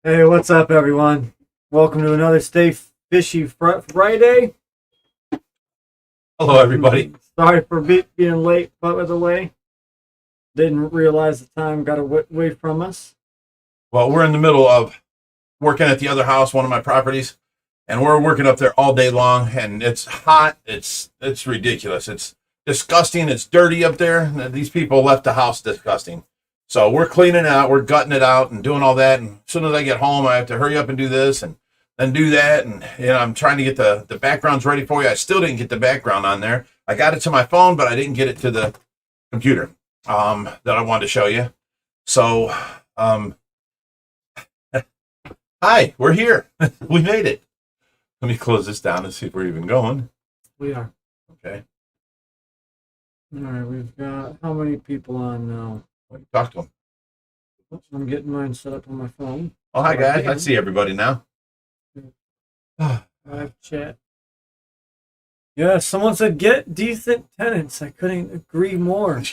Hey, what's up, everyone? Welcome to another Stay Fishy Friday. Hello, everybody. Sorry for being late, but by the way, didn't realize the time got away from us. Well, we're in the middle of working at the other house, one of my properties, and we're working up there all day long, and it's hot. It's ridiculous. It's disgusting. It's dirty up there. These people left the house disgusting. So we're cleaning it out. We're gutting it out and doing all that. And as soon as I get home, I have to hurry up and do this and then do that. And I'm trying to get the backgrounds ready for you. I still didn't get the background on there. I got it to my phone, but I didn't get it to the computer that I wanted to show you. So, hi, we're here. We made it. Let me close this down and see if we're even going. We are. Okay. All right, we've got how many people on now? Talk to them. I'm getting mine set up on my phone. Oh, hi, guys. I see everybody now. Live chat. Yeah, someone said get decent tenants. I couldn't agree more.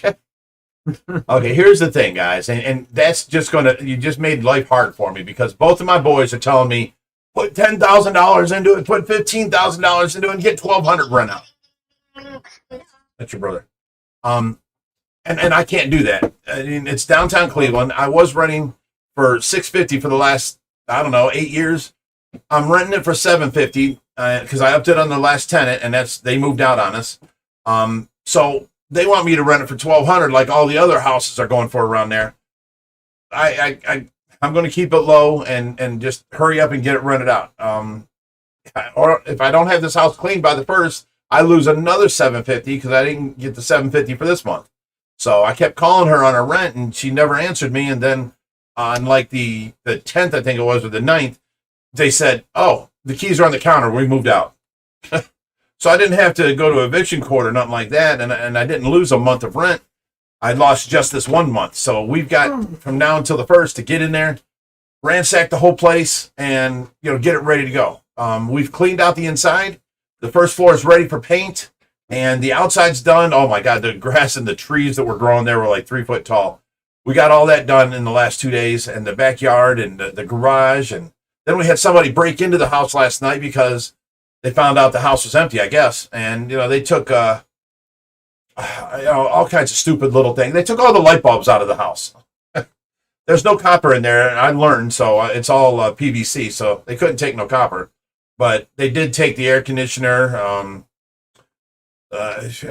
Okay, here's the thing, guys, and that's just you just made life hard for me because both of my boys are telling me, put $10,000 into it, put $15,000 into it, and get $1,200 rent out. That's your brother. And I can't do that. I mean, it's downtown Cleveland. I was renting for $650 for the last, I don't know, 8 years. I'm renting it for $750 because I upped it on the last tenant, and they moved out on us. So they want me to rent it for $1,200 like all the other houses are going for around there. I'm going to keep it low and just hurry up and get it rented out. Or if I don't have this house cleaned by the first, I lose another $750 because I didn't get the $750 for this month. So I kept calling her on her rent, and she never answered me. And then on like the 10th, I think it was, or the 9th, they said, oh, the keys are on the counter. We moved out. So I didn't have to go to eviction court or nothing like that. And I didn't lose a month of rent. I lost just this 1 month. So we've got from now until the 1st to get in there, ransack the whole place, and get it ready to go. We've cleaned out the inside. The first floor is ready for paint. And the outside's done. Oh, my God, the grass and the trees that were growing there were like 3 foot tall. We got all that done in the last 2 days, and the backyard and the garage. And then we had somebody break into the house last night because they found out the house was empty, I guess. And, they took all kinds of stupid little things. They took all the light bulbs out of the house. There's no copper in there, and I learned, so it's all PVC, so they couldn't take no copper. But they did take the air conditioner,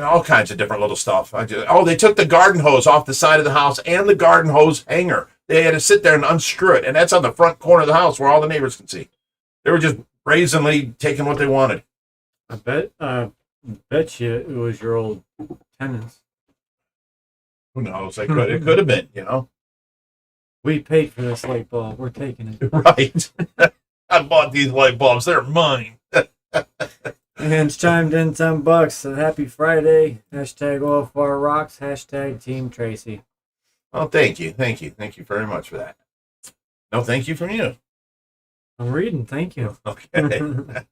all kinds of different little stuff. They took the garden hose off the side of the house and the garden hose hanger. They had to sit there and unscrew it, and that's on the front corner of the house where all the neighbors can see. They were just brazenly taking what they wanted. I bet you it was your old tenants. Who knows? It could have been, We paid for this light bulb. We're taking it. Right. I bought these light bulbs. They're mine. And chimed in $10. So happy Friday. Hashtag all far rocks. Hashtag Team Tracy. Oh, thank you. Thank you very much for that. No, thank you from you. I'm reading. Thank you. Okay. Can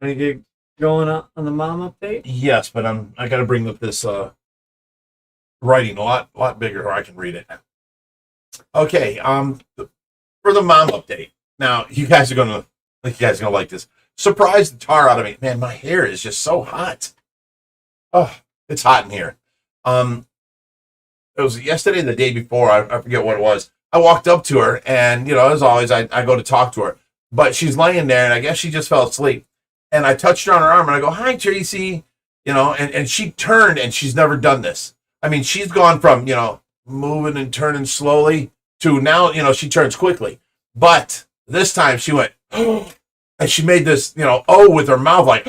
you get going on the mom update? Yes, but I got to bring up this writing a lot bigger where I can read it. Okay. For the mom update. Now, you guys are gonna like this. Surprised the tar out of me. Man, my hair is just so hot. Oh, it's hot in here. It was yesterday, the day before. I forget what it was. I walked up to her, and as always, I go to talk to her, but she's laying there, and I guess she just fell asleep. And I touched her on her arm, and I go, "Hi, Tracy," and she turned, and she's never done this. I mean, she's gone from moving and turning slowly to now, she turns quickly. But this time she went, and she made this, oh, with her mouth, like,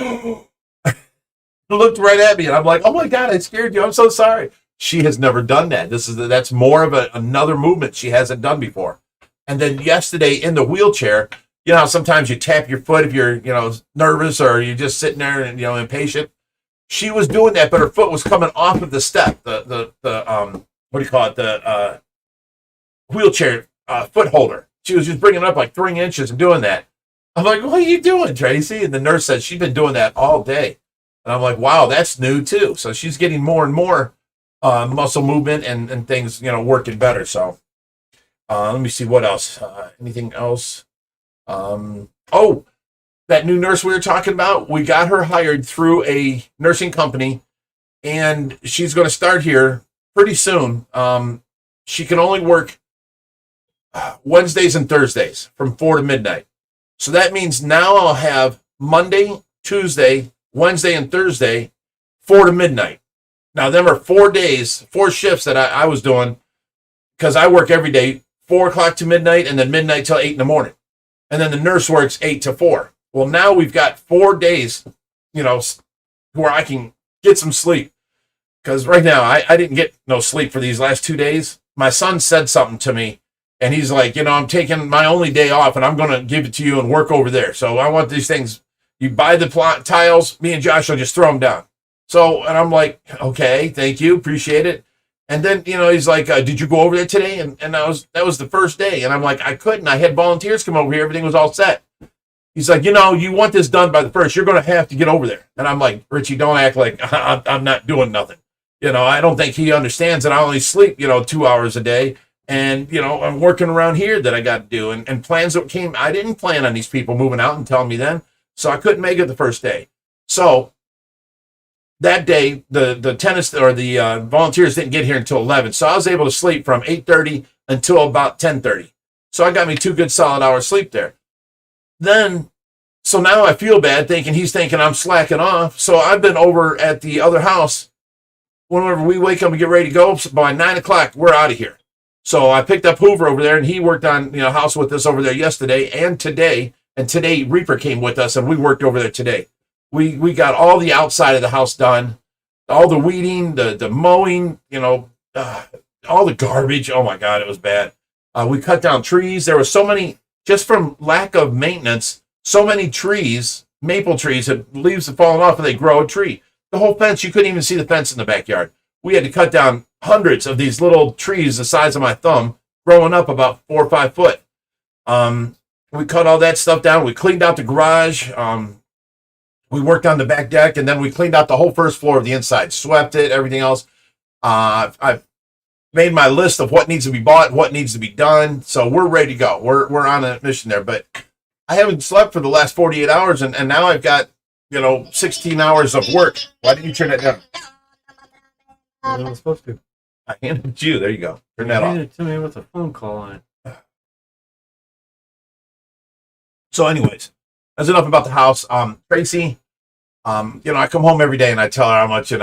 looked right at me, and I'm like, oh my God, I scared you. I'm so sorry. She has never done that. That's more of another movement she hasn't done before. And then yesterday in the wheelchair, how sometimes you tap your foot if you're, nervous or you're just sitting there and, impatient. She was doing that, but her foot was coming off of the step, the what do you call it? The wheelchair foot holder. She was just bringing it up like 3 inches and doing that. I'm like, what are you doing, Tracy? And the nurse said she's been doing that all day. And I'm like, wow, that's new too. So she's getting more and more muscle movement and things, working better. So Let me see what else. Anything else? Oh, that new nurse we were talking about, we got her hired through a nursing company, and she's going to start here pretty soon. She can only work Wednesdays and Thursdays from 4 to midnight. So that means now I'll have Monday, Tuesday, Wednesday, and Thursday, 4 to midnight. Now, them are 4 days, 4 shifts that I was doing, because I work every day, 4 o'clock to midnight, and then midnight till 8 in the morning. And then the nurse works 8 to 4. Well, now we've got 4 days, where I can get some sleep. Because right now, I didn't get no sleep for these last 2 days. My son said something to me, and he's like, I'm taking my only day off, and I'm going to give it to you and work over there. So I want these things. You buy the tiles, me and Josh will just throw them down. So, and I'm like, okay, thank you, appreciate it. And then, he's like, did you go over there today? And that was the first day. And I'm like, I couldn't. I had volunteers come over here. Everything was all set. He's like, you want this done by the 1st. You're going to have to get over there. And I'm like, Richie, don't act like I'm not doing nothing. I don't think he understands that I only sleep, 2 hours a day. And, I'm working around here that I got to do. And plans that came, I didn't plan on these people moving out and telling me then. So I couldn't make it the first day. So that day, the tennis or the volunteers didn't get here until 11. So I was able to sleep from 8:30 until about 10:30. So I got me 2 good solid hours sleep there. So now I feel bad he's thinking I'm slacking off. So I've been over at the other house. Whenever we wake up and get ready to go, by 9 o'clock, we're out of here. So I picked up Hoover over there, and he worked on house with us over there yesterday and today. And today Reaper came with us, and we worked over there today. We got all the outside of the house done, all the weeding, the mowing, all the garbage. Oh my God, it was bad. We cut down trees. There were so many, just from lack of maintenance, so many trees, maple trees, that leaves have fallen off and they grow a tree. The whole fence, you couldn't even see the fence in the backyard. We had to cut down hundreds of these little trees the size of my thumb, growing up about 4 or 5 foot. We cut all that stuff down. We cleaned out the garage. We worked on the back deck, and then we cleaned out the whole first floor of the inside, swept it, everything else. I've made my list of what needs to be bought, what needs to be done. So we're ready to go. We're on a mission there. But I haven't slept for the last 48 hours, and now I've got 16 hours of work. Why didn't you turn that down? I was supposed to. I handed it to you. There you go. Turn that off. Handed it to me with a phone call on it. So anyways, that's enough about the house. Tracy, I come home every day and I tell her how much, you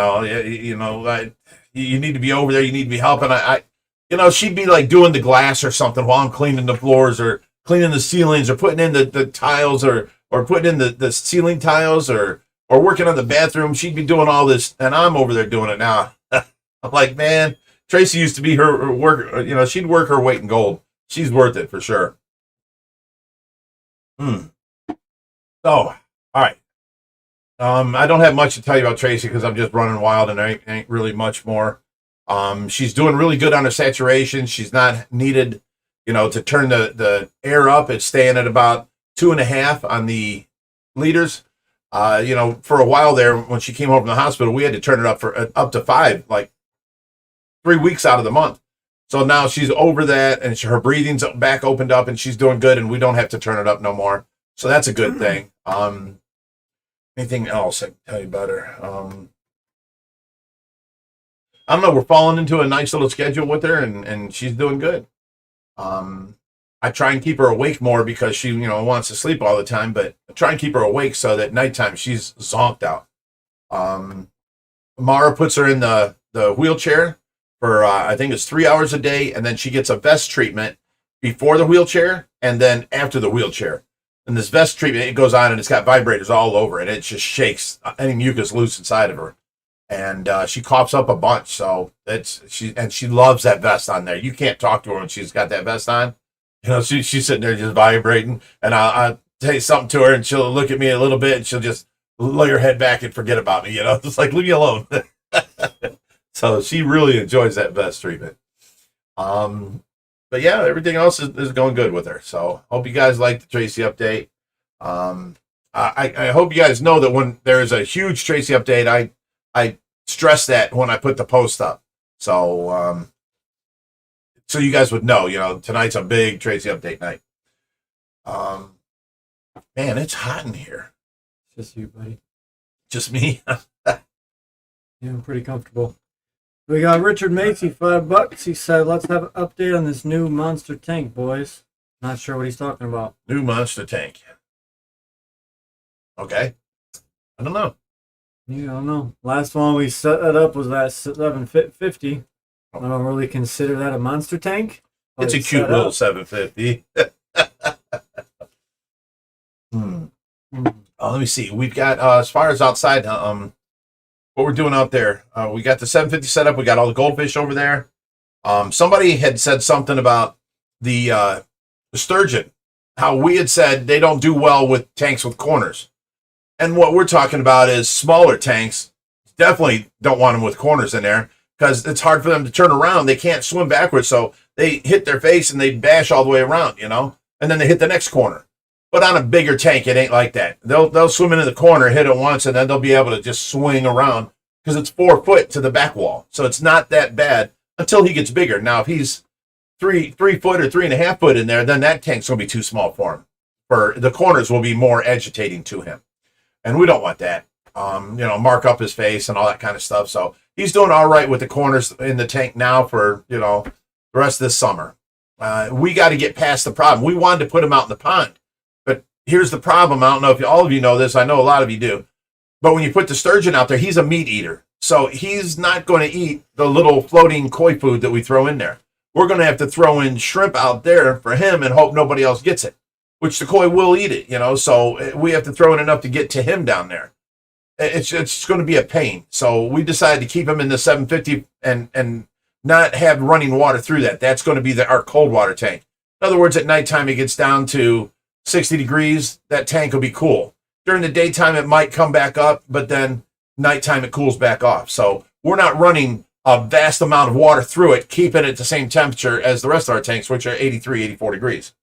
need to be over there. You need to be helping. She'd be like doing the glass or something while I'm cleaning the floors or cleaning the ceilings or putting in the tiles or putting in the ceiling tiles or working on the bathroom. She'd be doing all this, and I'm over there doing it now. I'm like, man, Tracy used to be her work. She'd work her weight in gold. She's worth it for sure. So, all right. I don't have much to tell you about Tracy because I'm just running wild and there ain't really much more. She's doing really good on her saturation. She's not needed, to turn the air up. It's staying at about 2.5 on the liters. For a while there, when she came home from the hospital, we had to turn it up up to 5, like 3 weeks out of the month. So now she's over that, and her breathing's back opened up, and she's doing good, and we don't have to turn it up no more. So that's a good thing. Anything else I can tell you about her? I don't know. We're falling into a nice little schedule with her, and she's doing good. I try and keep her awake more because she, wants to sleep all the time, but I try and keep her awake so that nighttime she's zonked out. Mara puts her in the wheelchair for, I think it's 3 hours a day, and then she gets a vest treatment before the wheelchair and then after the wheelchair. And this vest treatment, it goes on and it's got vibrators all over it. It just shakes any mucus loose inside of her. And she coughs up a bunch. So she loves that vest on there. You can't talk to her when she's got that vest on. She's sitting there just vibrating. And I'll say something to her and she'll look at me a little bit and she'll just lay her head back and forget about me. It's like, leave me alone. So she really enjoys that vest treatment. But yeah, everything else is going good with her. So hope you guys like the Tracy update. I hope you guys know that when there's a huge Tracy update, I stress that when I put the post up. So so you guys would know, tonight's a big Tracy update night. Man, it's hot in here. Just you, buddy. Just me. Yeah, I'm pretty comfortable. We got Richard Macy, $5. He said, let's have an update on this new monster tank, boys. Not sure what he's talking about. New monster tank. Okay. I don't know. You don't know. Last one we set it up was that 750. I don't really consider that a monster tank. It's a cute little 750. Let me see. We've got, as far as outside, what we're doing out there, we got the 750 set up. We got all the goldfish over there. Somebody had said something about the sturgeon, how we had said they don't do well with tanks with corners. And what we're talking about is smaller tanks. Definitely don't want them with corners in there because it's hard for them to turn around. They can't swim backwards, so they hit their face and they bash all the way around, and then they hit the next corner. But on a bigger tank, it ain't like that. They'll swim into the corner, hit it once, and then they'll be able to just swing around because it's 4 foot to the back wall. So it's not that bad until he gets bigger. Now, if he's 3 foot or 3.5 foot in there, then that tank's going to be too small for him. For the corners will be more agitating to him. And we don't want that. Mark up his face and all that kind of stuff. So he's doing all right with the corners in the tank now for, the rest of this summer. We got to get past the problem. We wanted to put him out in the pond. But here's the problem. I don't know if all of you know this. I know a lot of you do. But when you put the sturgeon out there, he's a meat eater. So he's not going to eat the little floating koi food that we throw in there. We're going to have to throw in shrimp out there for him and hope nobody else gets it, which the koi will eat it, so we have to throw in enough to get to him down there. It's going to be a pain. So we decided to keep him in the 750 and not have running water through that. That's going to be our cold water tank. In other words, at nighttime, it gets down to 60 degrees. That tank will be cool. During the daytime, it might come back up, but then nighttime, it cools back off. So we're not running a vast amount of water through it, keeping it at the same temperature as the rest of our tanks, which are 83, 84 degrees.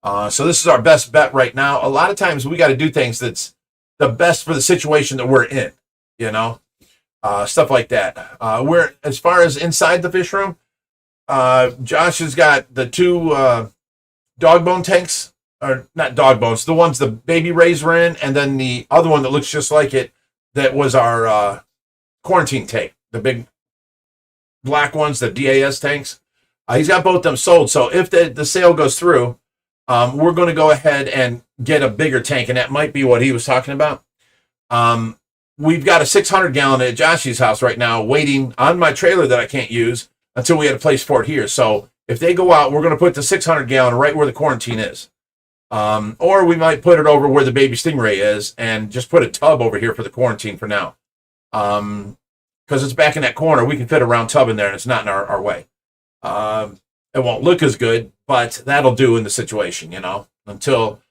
So this is our best bet right now. A lot of times we got to do things that's the best for the situation that we're in, stuff like that. We're, as far as inside the fish room, Josh has got the 2 dog bone tanks, or not dog bones, the ones the baby rays were in, and then the other one that looks just like it, that was our quarantine tank, the big black ones, the DAS tanks. He's got both them sold. So if the sale goes through, we're going to go ahead and get a bigger tank, and that might be what he was talking about. We've got a 600-gallon at Joshy's house right now waiting on my trailer that I can't use until we had a place for it here. So if they go out, we're going to put the 600-gallon right where the quarantine is. Or we might put it over where the baby Stingray is and just put a tub over here for the quarantine for now. Because it's back in that corner. We can fit a round tub in there, and it's not in our way. It won't look as good, but that'll do in the situation, until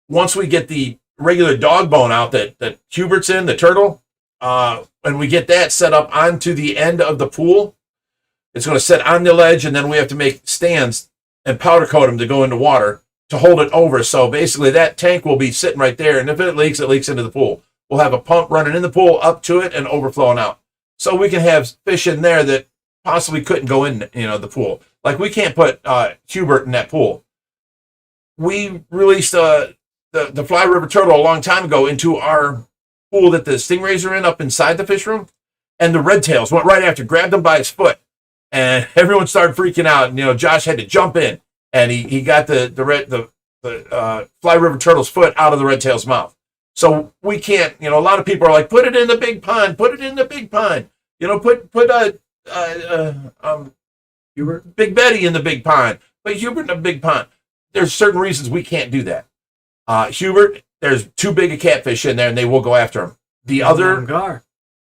once we get the regular dog bone out that Hubert's in, the turtle, and we get that set up onto the end of the pool. It's going to sit on the ledge, and then we have to make stands and powder coat them to go into water to hold it over. So basically that tank will be sitting right there, and if it leaks into the pool. We'll have a pump running in the pool up to it and overflowing out. So we can have fish in there that possibly couldn't go in, the pool. Like we can't put Hubert in that pool. We released the fly river turtle a long time ago into our pool that the stingrays are in up inside the fish room, and the red tails went right after, grabbed him by his foot, and everyone started freaking out. And Josh had to jump in, and he got the fly river turtle's foot out of the red tail's mouth. So we can't. A lot of people are like, put it in the big pond, put it in the big pond. Put Hubert, Big Betty in the big pond, but Hubert in the big pond. There's certain reasons we can't do that. Hubert, there's too big a catfish in there, and they will go after him. The other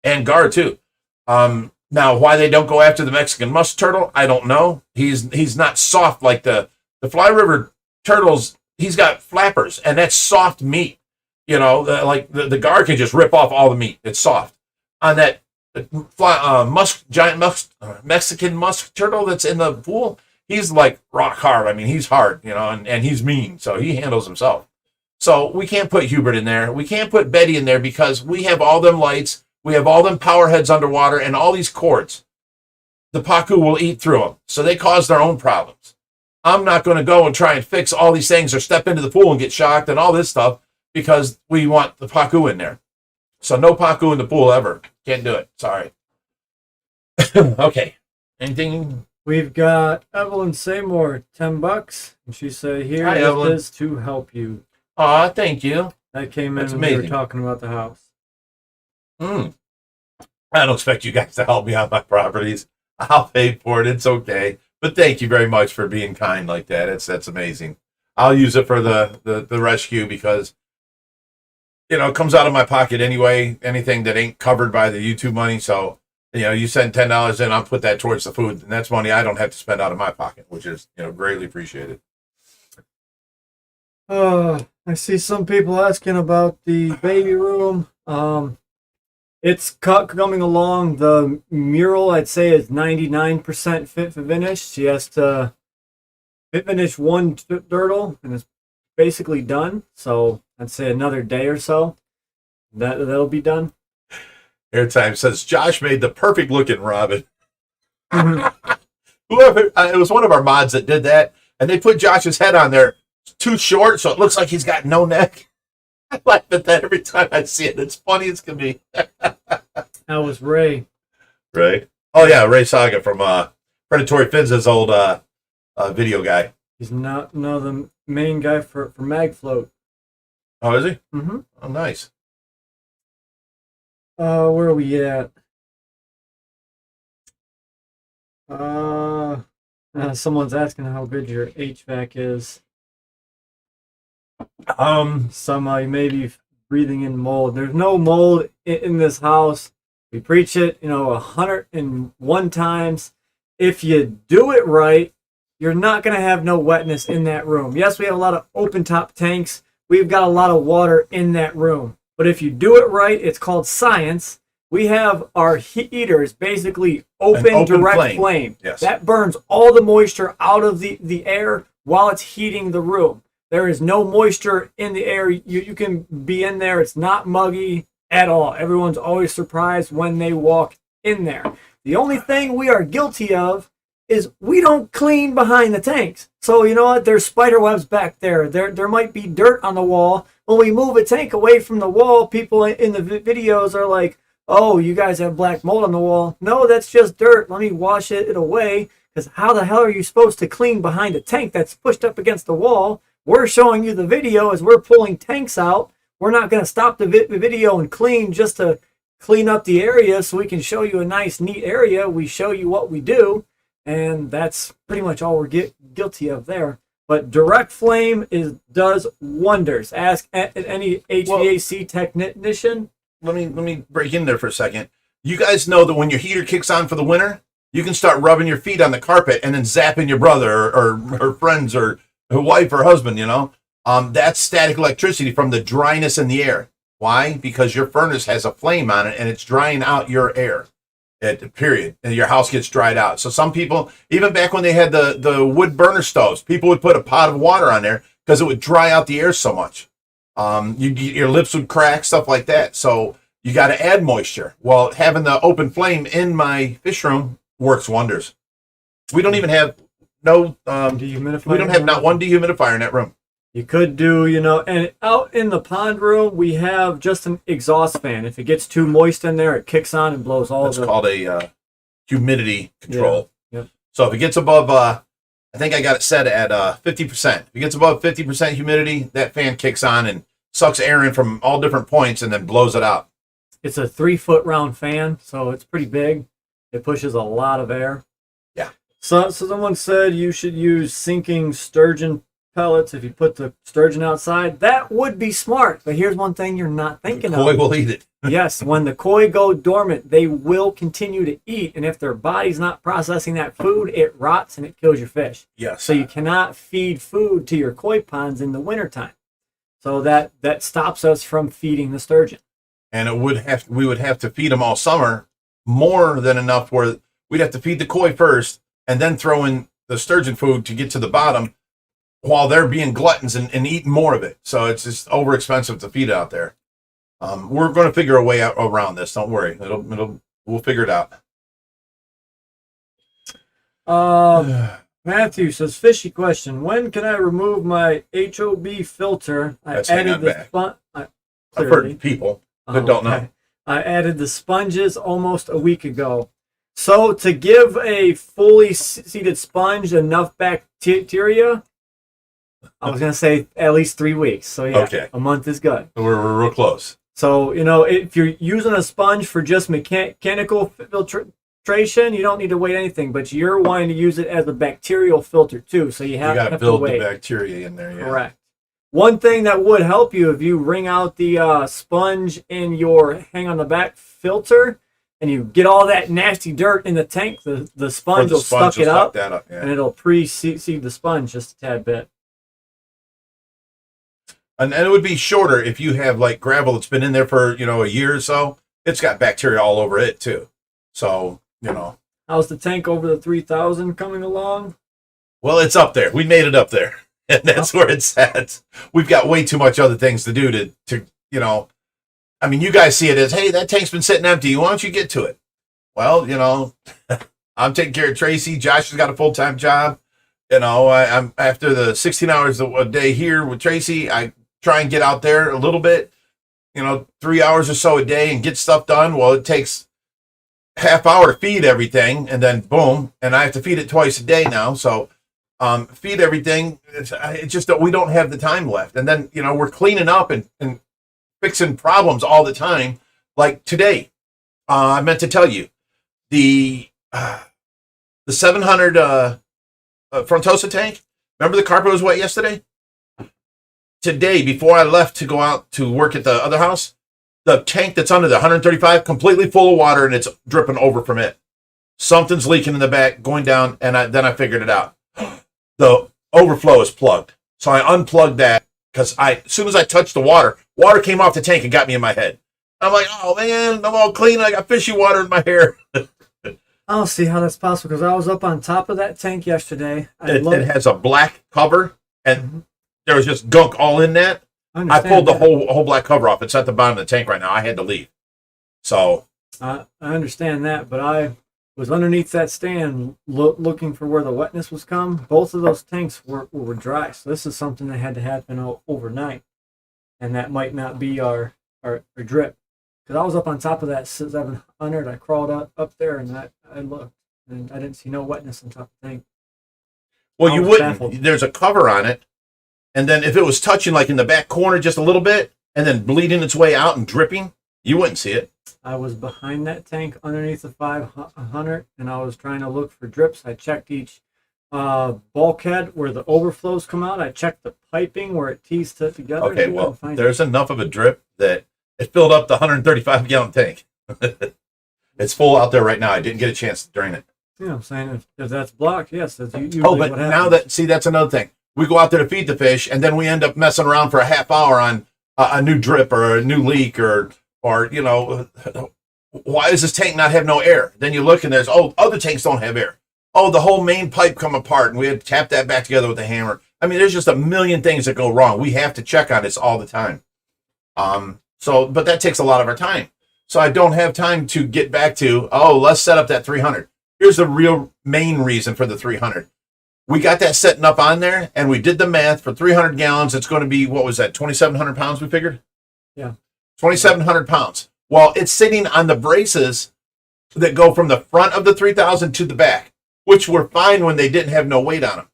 and Gar too. Now, why they don't go after the Mexican musk turtle, I don't know. He's not soft like the fly river turtles. He's got flappers, and that's soft meat. Like the Gar can just rip off all the meat. It's soft. On that giant Mexican musk turtle that's in the pool, he's like rock hard. I mean, he's hard, and he's mean, so he handles himself. So we can't put Hubert in there. We can't put Betty in there because we have all them lights, we have all them power heads underwater, and all these cords. the pacu will eat through them. So they cause their own problems. I'm not going to go and try and fix all these things or step into the pool and get shocked and all this stuff because we want the pacu in there. So no pacu in the pool ever. Can't do it. Sorry. Okay. Anything? We've got Evelyn Seymour, $10, and she said, "Here Hi, is Evelyn. this to help you." Aw, thank you. That came in That's when we were amazing. talking about the house. I don't expect you guys to help me on my properties. I'll pay for it. It's okay. But thank you very much for being kind like that. That's amazing. I'll use it for the rescue because, it comes out of my pocket anyway, anything that ain't covered by the YouTube money. So, you send $10 in, I'll put that towards the food. And that's money I don't have to spend out of my pocket, which is, greatly appreciated. I see some people asking about the baby room. It's coming along. The mural, I'd say, is 99% fit for finish. She has to fit finish one dirtle, and it's basically done. So I'd say another day or so. That'll be done. Airtime says Josh made the perfect looking Robin. Whoever it was, one of our mods that did that, and they put Josh's head on there too short, so it looks like he's got no neck. I laugh at that every time I see it. It's funny as can be. That was Ray. Right? Oh yeah, Ray Saga from Predatory Fins' old video guy. He's not the main guy for Magfloat. Oh, is he? Mm-hmm. Oh, nice. Where are we at? Someone's asking how good your HVAC is. You may be breathing in mold. There's no mold in this house. We preach it, 101 times. If you do it right, you're not going to have no wetness in that room. Yes, we have a lot of open top tanks. We've got a lot of water in that room. But if you do it right, it's called science. We have our heaters basically open direct flame. Yes. That burns all the moisture out of the air while it's heating the room. There is no moisture in the air. You can be in there. It's not muggy at all. Everyone's always surprised when they walk in there. The only thing we are guilty of is we don't clean behind the tanks. So you know what? There's spider webs back there. There might be dirt on the wall. When we move a tank away from the wall, people in the videos are like, "Oh, you guys have black mold on the wall." No, that's just dirt. Let me wash it away. Because how the hell are you supposed to clean behind a tank that's pushed up against the wall? We're showing you the video as we're pulling tanks out. We're not going to stop the video and clean just to clean up the area so we can show you a nice, neat area. We show you what we do, and that's pretty much all we're guilty of there. But direct flame does wonders. Ask any HVAC technician. Let me break in there for a second. You guys know that when your heater kicks on for the winter, you can start rubbing your feet on the carpet and then zapping your brother or friends or wife or husband, that's static electricity from the dryness in the air. Why? Because your furnace has a flame on it and it's drying out your air. Period. And your house gets dried out. So some people, even back when they had the wood burner stoves, people would put a pot of water on there because it would dry out the air so much. Your lips would crack, stuff like that. So you got to add moisture. Well, having the open flame in my fish room works wonders. We don't even have dehumidifier. We don't have not one dehumidifier in that room. You could do, and out in the pond room, we have just an exhaust fan. If it gets too moist in there, it kicks on and blows all That's called a humidity control. Yeah. Yep. So if it gets above, I think I got it set at 50%. If it gets above 50% humidity, that fan kicks on and sucks air in from all different points and then blows it out. It's a 3-foot round fan, so it's pretty big. It pushes a lot of air. Yeah. So someone said you should use sinking sturgeon pellets if you put the sturgeon outside. That would be smart, but here's one thing you're not thinking of. Koi will eat it. Yes, when the koi go dormant, they will continue to eat, and if their body's not processing that food, it rots and it kills your fish. Yes. So you cannot feed food to your koi ponds in the wintertime. So that stops us from feeding the sturgeon. And we would have to feed them all summer, more than enough where we'd have to feed the koi first and then throw in the sturgeon food to get to the bottom while they're being gluttons and eating more of it. So it's just over expensive to feed out there. We're going to figure a way out around this. Don't worry. We'll figure it out. Matthew says, fishy question. When can I remove my HOB filter? Let's hang on back. I've heard people that don't know. I added the sponges almost a week ago. So to give a fully seated sponge enough bacteria, I was going to say at least 3 weeks. So yeah, okay. A month is good. We're real close. So, if you're using a sponge for just mechanical filtration, you don't need to wait anything, but you're wanting to use it as a bacterial filter too. So you have to build wait. the bacteria in there. Yeah. Correct. One thing that would help you if you wring out the sponge in your hang on the back filter and you get all that nasty dirt in the tank, the sponge will suck it up, and it'll pre-seed the sponge just a tad bit. And it would be shorter if you have like gravel that's been in there for, a year or so. It's got bacteria all over it too. So, How's the tank over the 3,000 coming along? Well, it's up there. We made it up there. And that's where it's at. We've got way too much other things to do to you guys see it as, hey, that tank's been sitting empty. Why don't you get to it? Well, I'm taking care of Tracy. Josh has got a full-time job. I'm after the 16 hours a day here with Tracy, I try and get out there a little bit, 3 hours or so a day and get stuff done. Well, it takes half hour to feed everything, and then boom, and I have to feed it twice a day now. So feed everything. It's just that we don't have the time left. And then, we're cleaning up and fixing problems all the time. Like today, I meant to tell you, the 700 Frontosa tank, remember the carpet was wet yesterday? Today, before I left to go out to work at the other house, the tank that's under the 135, completely full of water, and it's dripping over from it. Something's leaking in the back, going down, and then I figured it out. The overflow is plugged. So I unplugged that because as soon as I touched the water came off the tank and got me in my head. I'm like, oh man, I'm all clean. I got fishy water in my hair. I don't see how that's possible because I was up on top of that tank yesterday. It has a black cover, and there was just gunk all in that. I pulled the whole black cover off. It's at the bottom of the tank right now. I had to leave. So I understand that, but I was underneath that stand looking for where the wetness was come. Both of those tanks were dry, so this is something that had to happen overnight, and that might not be our drip. Because I was up on top of that 700, I crawled up there and I looked, and I didn't see no wetness on top of the tank. Well, you wouldn't. Baffled. There's a cover on it, and then if it was touching like in the back corner just a little bit, and then bleeding its way out and dripping, you wouldn't see it. I was behind that tank underneath the 500, and I was trying to look for drips. I checked each bulkhead where the overflows come out. I checked the piping where it tees together. Okay, well, there's enough of a drip that it filled up the 135-gallon tank. It's full out there right now. I didn't get a chance to drain it. Yeah, I'm saying if that's blocked, yes, that's usually but now that's another thing. We go out there to feed the fish, and then we end up messing around for a half hour on a new drip or a new leak or why does this tank not have no air? Then you look and there's, other tanks don't have air. The whole main pipe come apart and we had to tap that back together with a hammer. I mean, there's just a million things that go wrong. We have to check on this all the time. But that takes a lot of our time. So I don't have time to get back to, let's set up that 300. Here's the real main reason for the 300. We got that setting up on there and we did the math for 300 gallons. It's going to be, what was that, 2,700 pounds we figured? Yeah. 2,700 pounds. Well, it's sitting on the braces that go from the front of the 3,000 to the back, which were fine when they didn't have no weight on them.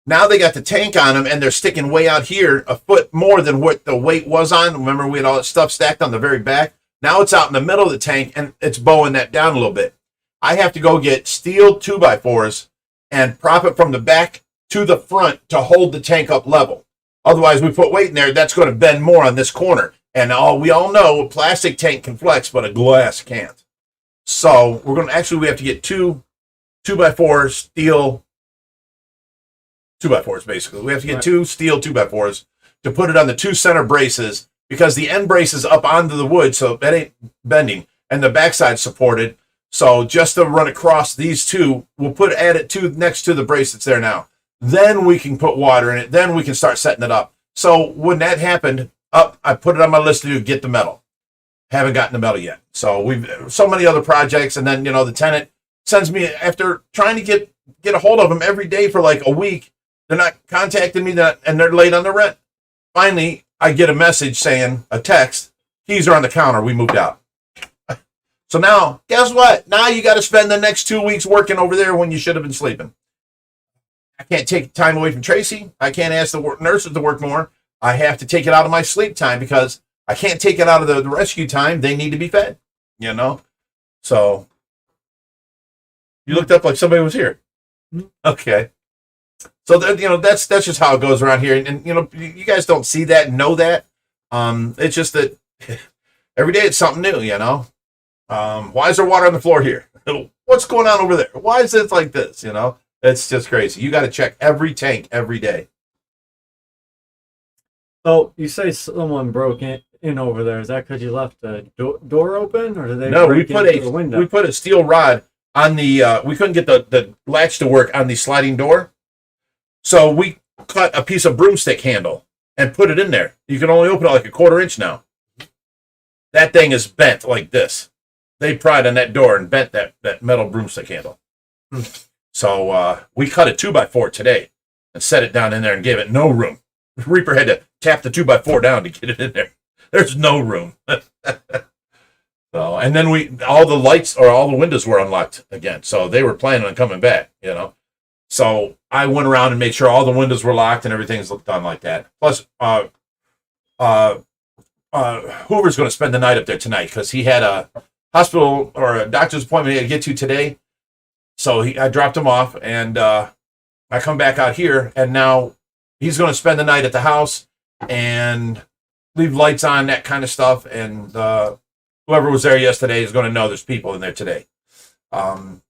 Now they got the tank on them, and they're sticking way out here, a foot more than what the weight was on. Remember, we had all that stuff stacked on the very back? Now it's out in the middle of the tank, and it's bowing that down a little bit. I have to go get steel 2x4s and prop it from the back to the front to hold the tank up level. Otherwise, we put weight in there, that's going to bend more on this corner. And we all know a plastic tank can flex, but a glass can't. So we have to get two 2x4 steel 2x4s, basically. We have to get two steel 2x4s to put it on the two center braces because the end brace is up onto the wood, so that ain't bending, and the backside's supported. So just to run across these two, we'll add it next to the brace that's there now. Then we can put water in it. Then we can start setting it up. So when that happened, I put it on my list to get the metal. Haven't gotten the metal yet. So we've so many other projects, and then the tenant sends me after trying to get get a hold of them every day for like a week. They're not contacting me, and they're late on the rent. Finally, I get a message saying, a text, keys are on the counter. We moved out. So now, guess what? Now you got to spend the next 2 weeks working over there when you should have been sleeping. I can't take time away from Tracy. I can't ask the nurses to work more. I have to take it out of my sleep time because I can't take it out of the rescue time. They need to be fed, you know? So you looked up like somebody was here. Okay. So that, you know, that's just how it goes around here. And you know, you guys don't see that and know that. It's just that every day it's something new, you know? Why is there water on the floor here? What's going on over there? Why is it like this? You know, it's just crazy. You got to check every tank every day. So you say someone broke in over there. Is that because you left the door open, or did they? No, break into the window? we put a steel rod on the. We couldn't get the latch to work on the sliding door, so we cut a piece of broomstick handle and put it in there. You can only open it like a 1/4 inch now. That thing is bent like this. They pried on that door and bent that metal broomstick handle. So we cut a 2x4 today and set it down in there and gave it no room. Reaper had to tap the 2x4 down to get it in there. There's no room. So, and then all the lights or all the windows were unlocked again. So they were planning on coming back, you know. So I went around and made sure all the windows were locked and everything's done like that. Plus, Hoover's going to spend the night up there tonight because he had a hospital or a doctor's appointment he had to get to today. So I dropped him off, and I come back out here, and now he's going to spend the night at the house and leave lights on, that kind of stuff. And whoever was there yesterday is going to know there's people in there today. And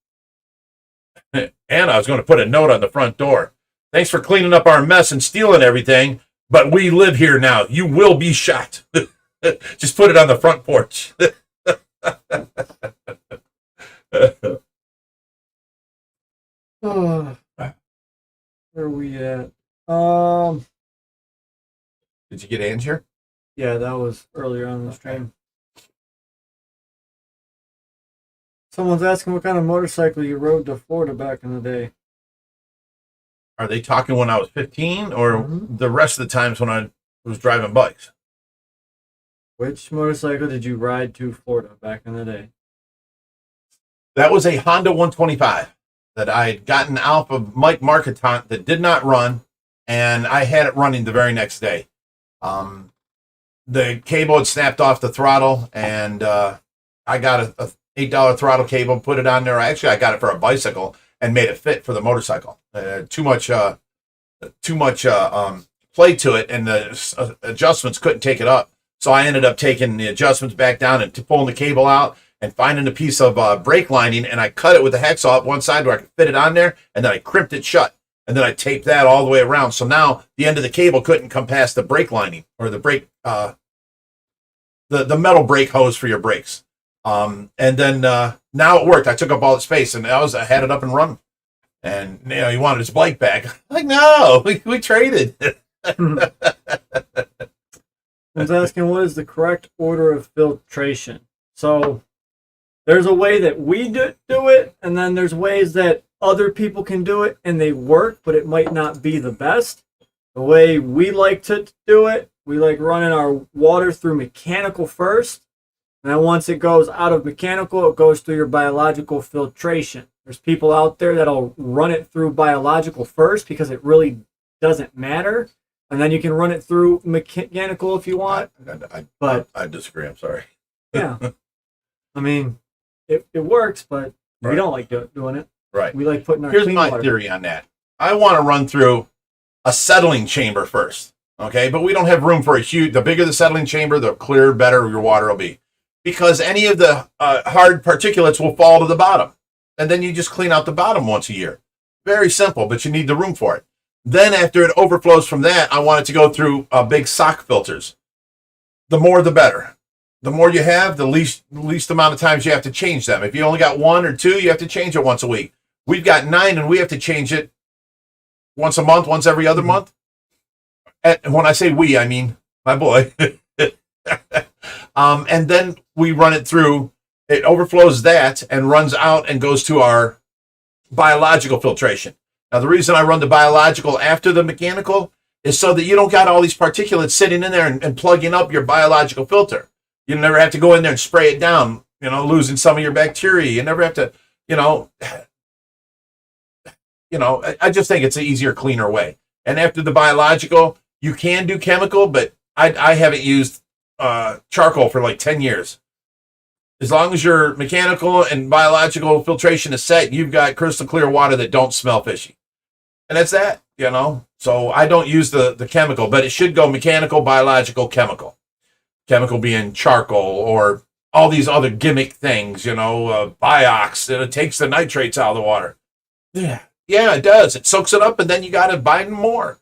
I was going to put a note on the front door. Thanks for cleaning up our mess and stealing everything, but we live here now. You will be shot. Just put it on the front porch. Where are we at? Did you get Ange here? Yeah, that was earlier on the stream. Someone's asking what kind of motorcycle you rode to Florida back in the day. Are they talking when I was 15 or the rest of the times when I was driving bikes? Which motorcycle did you ride to Florida back in the day? That was a Honda 125 that I had gotten out of Mike Marketant that did not run, and I had it running the very next day. The cable had snapped off the throttle, and I got a $8 throttle cable, put it on there. Actually, I got it for a bicycle and made it fit for the motorcycle. Too much play to it, and the adjustments couldn't take it up. So I ended up taking the adjustments back down and pulling the cable out and finding a piece of brake lining, and I cut it with a hacksaw at one side where I could fit it on there, and then I crimped it shut, and then I taped that all the way around. So now the end of the cable couldn't come past the brake lining or the brake, the metal brake hose for your brakes. And then now it worked. I took up all the space, and I had it up and running. And you know, he wanted his bike back. I'm like, no, we traded. I was asking what is the correct order of filtration. So there's a way that we do it, and then there's ways that other people can do it, and they work, but it might not be the best. The way we like to do it, we like running our water through mechanical first, and then once it goes out of mechanical, it goes through your biological filtration. There's people out there that'll run it through biological first because it really doesn't matter. And then you can run it through mechanical if you want. But I disagree. I'm sorry. Yeah. I mean, it works, but we don't like doing it. Right. We like putting our Here's clean my water. theory on that. I want to run through a settling chamber first. Okay. But we don't have room for the bigger the settling chamber, the clearer, better your water will be. Because any of the hard particulates will fall to the bottom. And then you just clean out the bottom once a year. Very simple, but you need the room for it. Then after it overflows from that, I want it to go through big sock filters. The more, the better. The more you have, the least amount of times you have to change them. If you only got 1 or 2, you have to change it once a week. We've got 9, and we have to change it once a month, once every other month. And when I say we, I mean my boy. And then we run it through. It overflows that and runs out and goes to our biological filtration. Now, the reason I run the biological after the mechanical is so that you don't got all these particulates sitting in there and plugging up your biological filter. You never have to go in there and spray it down, losing some of your bacteria. You never have to, I just think it's an easier, cleaner way. And after the biological, you can do chemical, but I haven't used charcoal for like 10 years. As long as your mechanical and biological filtration is set, you've got crystal clear water that don't smell fishy. And that's that, So I don't use the chemical, but it should go mechanical, biological, chemical. Chemical being charcoal or all these other gimmick things, Biox, and it takes the nitrates out of the water. Yeah, it does. It soaks it up, and then you got to buy more.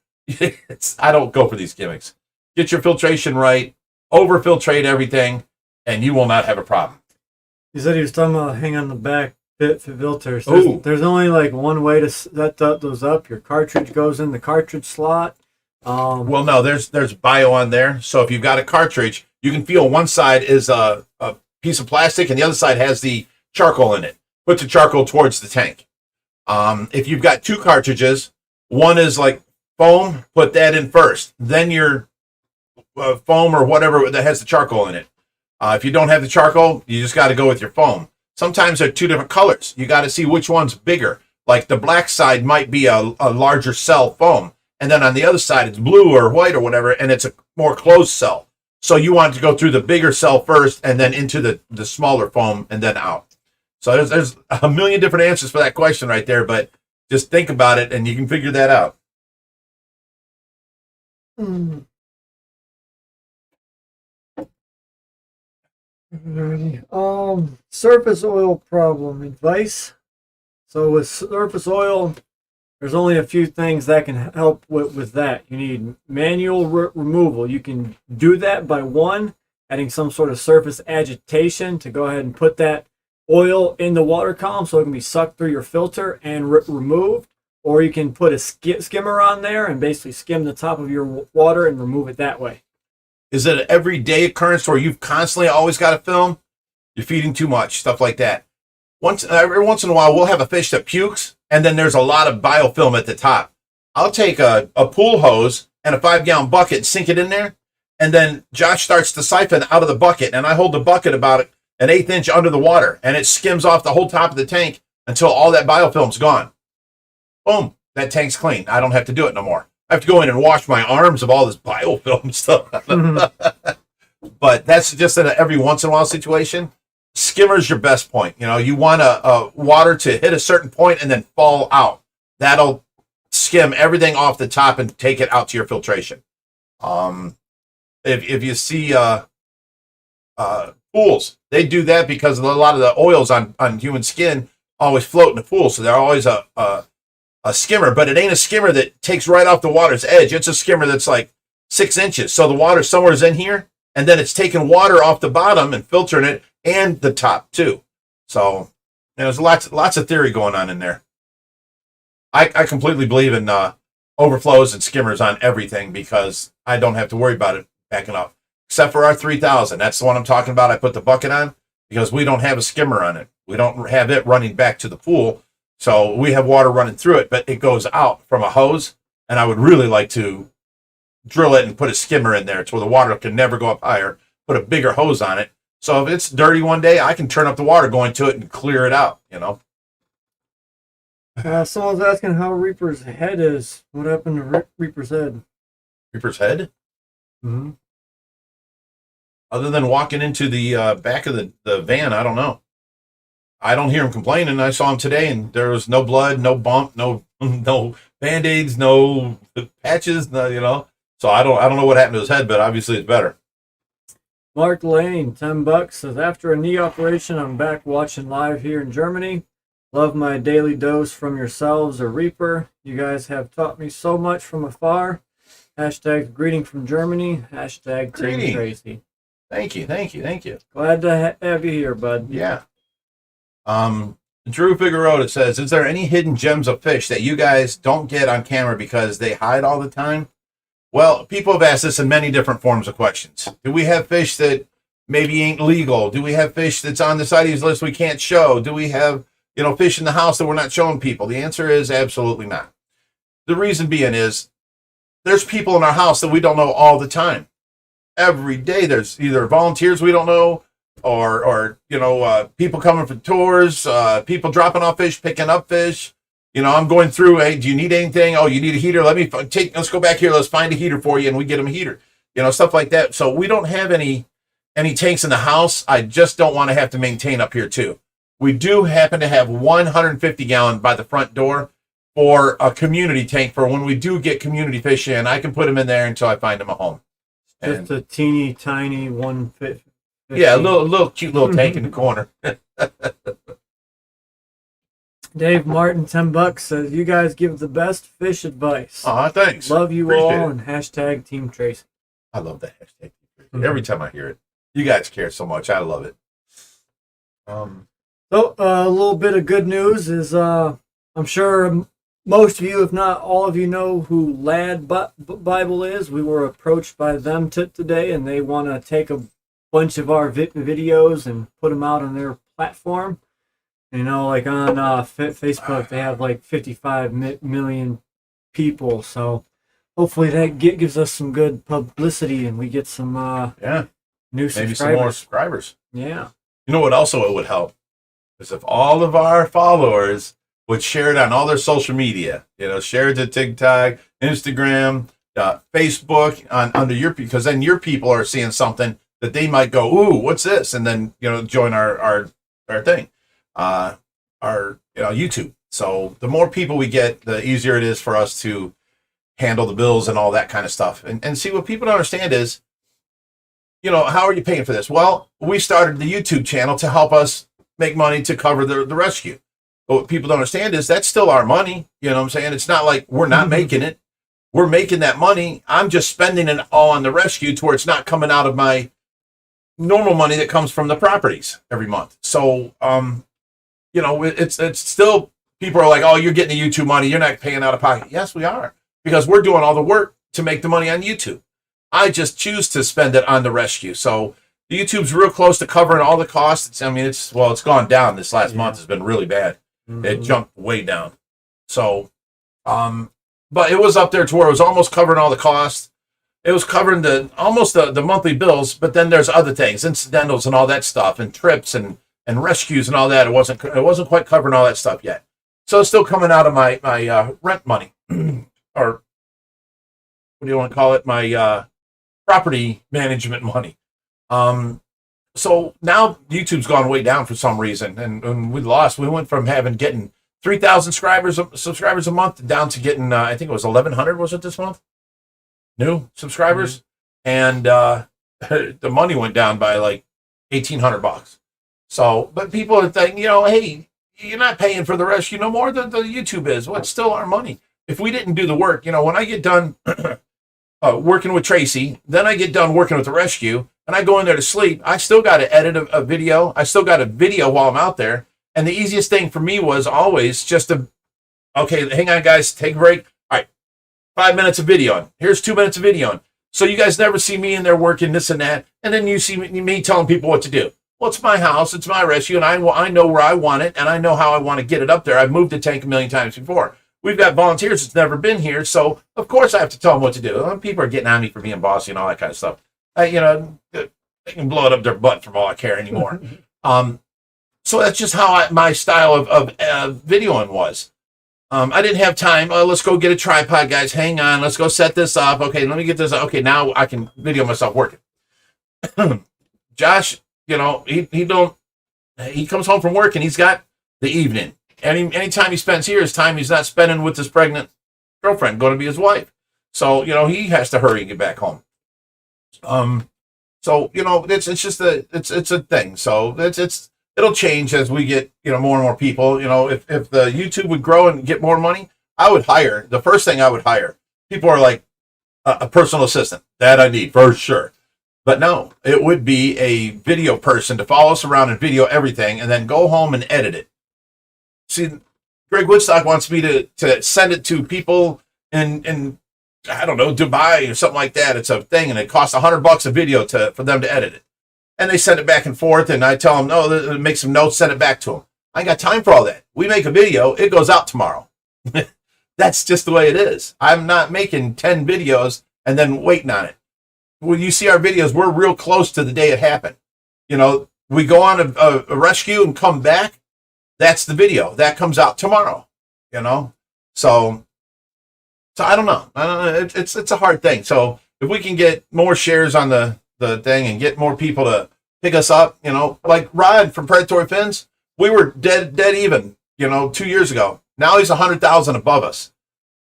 I don't go for these gimmicks. Get your filtration right, over-filtrate everything, and you will not have a problem. You said he was talking about hang on the back filters. Ooh. There's only like one way to set those up. Your cartridge goes in the cartridge slot. Well, no, there's bio on there. So if you've got a cartridge, you can feel one side is a piece of plastic and the other side has the charcoal in it. Put the charcoal towards the tank. If you've got two cartridges, one is like foam, put that in first. Then your foam or whatever that has the charcoal in it. If you don't have the charcoal, you just got to go with your foam. Sometimes they're two different colors. You got to see which one's bigger. Like the black side might be a larger cell foam. And then on the other side, it's blue or white or whatever, and it's a more closed cell. So you want to go through the bigger cell first and then into the smaller foam and then out. So there's a million different answers for that question right there, but just think about it and you can figure that out. Mm. Surface oil problem advice. So with surface oil, there's only a few things that can help with that. You need manual removal. You can do that by adding some sort of surface agitation to go ahead and put that oil in the water column so it can be sucked through your filter and removed. Or you can put a skimmer on there and basically skim the top of your water and remove it that way. Is it an everyday occurrence where you've constantly always got to film? You're feeding too much, stuff like that. Every once in a while, we'll have a fish that pukes, and then there's a lot of biofilm at the top. I'll take a pool hose and a 5-gallon bucket and sink it in there, and then Josh starts to siphon out of the bucket, and I hold the bucket about an 1/8 inch under the water, and it skims off the whole top of the tank until all that biofilm's gone. Boom, that tank's clean. I don't have to do it no more. I have to go in and wash my arms of all this biofilm stuff. But that's just an every once in a while situation. Skimmer's your best point. You want a water to hit a certain point and then fall out. That'll skim everything off the top and take it out to your filtration. If you see pools, they do that because a lot of the oils on human skin always float in the pool, so they're always a skimmer, but it ain't a skimmer that takes right off the water's edge. It's a skimmer that's like 6 inches. So the water somewhere's in here, and then it's taking water off the bottom and filtering it and the top too. So there's lots of theory going on in there. I completely believe in overflows and skimmers on everything because I don't have to worry about it backing up. Except for our 3000. That's the one I'm talking about. I put the bucket on because we don't have a skimmer on it. We don't have it running back to the pool. So we have water running through it, but it goes out from a hose, and I would really like to drill it and put a skimmer in there so the water can never go up higher, put a bigger hose on it. So if it's dirty one day, I can turn up the water going to it and clear it out, Someone's asking how Reaper's head is. What happened to Reaper's head? Reaper's head? Mm-hmm. Other than walking into the back of the van, I don't know. I don't hear him complaining. I saw him today, and there was no blood, no bump, no Band-Aids, no patches, no, So I don't know what happened to his head, but obviously it's better. Mark Lane, $10 says, after a knee operation, I'm back watching live here in Germany. Love my daily dose from yourselves, a Reaper. You guys have taught me so much from afar. Hashtag greeting from Germany. Hashtag Team Tracy. Thank you. Glad to have you here, bud. Yeah. Drew Figueroa says, is there any hidden gems of fish that you guys don't get on camera because they hide all the time? Well, people have asked this in many different forms of questions. Do we have fish that maybe ain't legal? Do we have fish that's on the CITES list we can't show? Do we have fish in the house that we're not showing people? The answer is absolutely not. The reason being is there's people in our house that we don't know all the time. Every day there's either volunteers we don't know, or people coming for tours, people dropping off fish, picking up fish. I'm going through, hey, do you need anything? Oh, you need a heater? Let's go back here. Let's find a heater for you. And we get them a heater, stuff like that. So we don't have any tanks in the house. I just don't want to have to maintain up here too. We do happen to have 150 gallon by the front door for a community tank for when we do get community fish in. I can put them in there until I find them a home. Just a teeny tiny 150. Yeah, a little cute little tank in the corner. Dave Martin, $10 says, you guys give the best fish advice. Thanks. Love you Appreciate all, it. and hashtag Team Tracy. I love that hashtag. Every time I hear it. You guys care so much. I love it. So a little bit of good news is I'm sure most of you, if not all of you, know who Lad Bible is. We were approached by them today, and they want to take a bunch of our videos and put them out on their platform. Like on Facebook, they have like 55 million people. So hopefully that gives us some good publicity, and we get some new subscribers. Maybe some more subscribers. Yeah. You know what also it would help? Is if all of our followers would share it on all their social media. Share it to TikTok, Instagram, Facebook, under your, because then your people are seeing something that they might go, ooh, what's this? And then, join our thing, our YouTube. So the more people we get, the easier it is for us to handle the bills and all that kind of stuff. And see, what people don't understand is, how are you paying for this? Well, we started the YouTube channel to help us make money to cover the rescue. But what people don't understand is that's still our money. You know what I'm saying? It's not like we're not making it. We're making that money. I'm just spending it all on the rescue to where it's not coming out of my normal money that comes from the properties every month. So, it's still, people are like, oh, you're getting the YouTube money. You're not paying out of pocket. Yes, we are, because we're doing all the work to make the money on YouTube. I just choose to spend it on the rescue. So the YouTube's real close to covering all the costs. It's gone down. This last month has been really bad. Mm-hmm. It jumped way down. So, but it was up there to where it was almost covering all the costs. It was covering almost the monthly bills, but then there's other things, incidentals and all that stuff, and trips and rescues and all that. It wasn't quite covering all that stuff yet. So it's still coming out of my rent money, or what do you want to call it? My property management money. So now YouTube's gone way down for some reason, and we went from getting 3,000 subscribers a month down to getting, I think it was 1,100, was it this month? New subscribers. Mm-hmm. And the money went down by like $1,800. So, but people are thinking, hey, you're not paying for the rescue no more than the YouTube is. Well, it's still our money. If we didn't do the work, when I get done working with Tracy, then I get done working with the rescue, and I go in there to sleep, I still got to edit a video. I still got a video while I'm out there. And the easiest thing for me was always just okay, hang on, guys, take a break. All right, 5 minutes of video. Here's 2 minutes of video. So you guys never see me in there working this and that. And then you see me telling people what to do. Well, it's my house, it's my rescue, and I know where I want it, and I know how I want to get it up there. I've moved the tank a million times before. We've got volunteers that's never been here, so of course I have to tell them what to do. People are getting on me for being bossy and all that kind of stuff. They can blow it up their butt for all I care anymore. So that's just how my style of videoing was. I didn't have time. Let's go get a tripod, guys. Hang on. Let's go set this up. Okay, let me get this up. Okay, now I can video myself working. Josh, he comes home from work and he's got the evening. Any time he spends here is time he's not spending with his pregnant girlfriend, going to be his wife. So, he has to hurry and get back home. So, it's just it's a thing. So it'll change as we get, more and more people. If the YouTube would grow and get more money, I would hire, the first thing I would hire, people are like a personal assistant. That I need for sure. But no, it would be a video person to follow us around and video everything and then go home and edit it. See, Greg Woodstock wants me to send it to people in I don't know, Dubai or something like that. It's a thing, and it costs $100 a video for them to edit it. And they send it back and forth, and I tell them, no, make some notes, send it back to them. I ain't got time for all that. We make a video, it goes out tomorrow. That's just the way it is. I'm not making 10 videos and then waiting on it. When you see our videos, we're real close to the day it happened. You know, we go on a rescue and come back. That's the video. That comes out tomorrow, you know? So I don't know. It's a hard thing. So if we can get more shares on the thing and get more people to pick us up, you know, like Rod from Predatory Fins, we were dead even, you know, 2 years ago. Now he's 100,000 above us.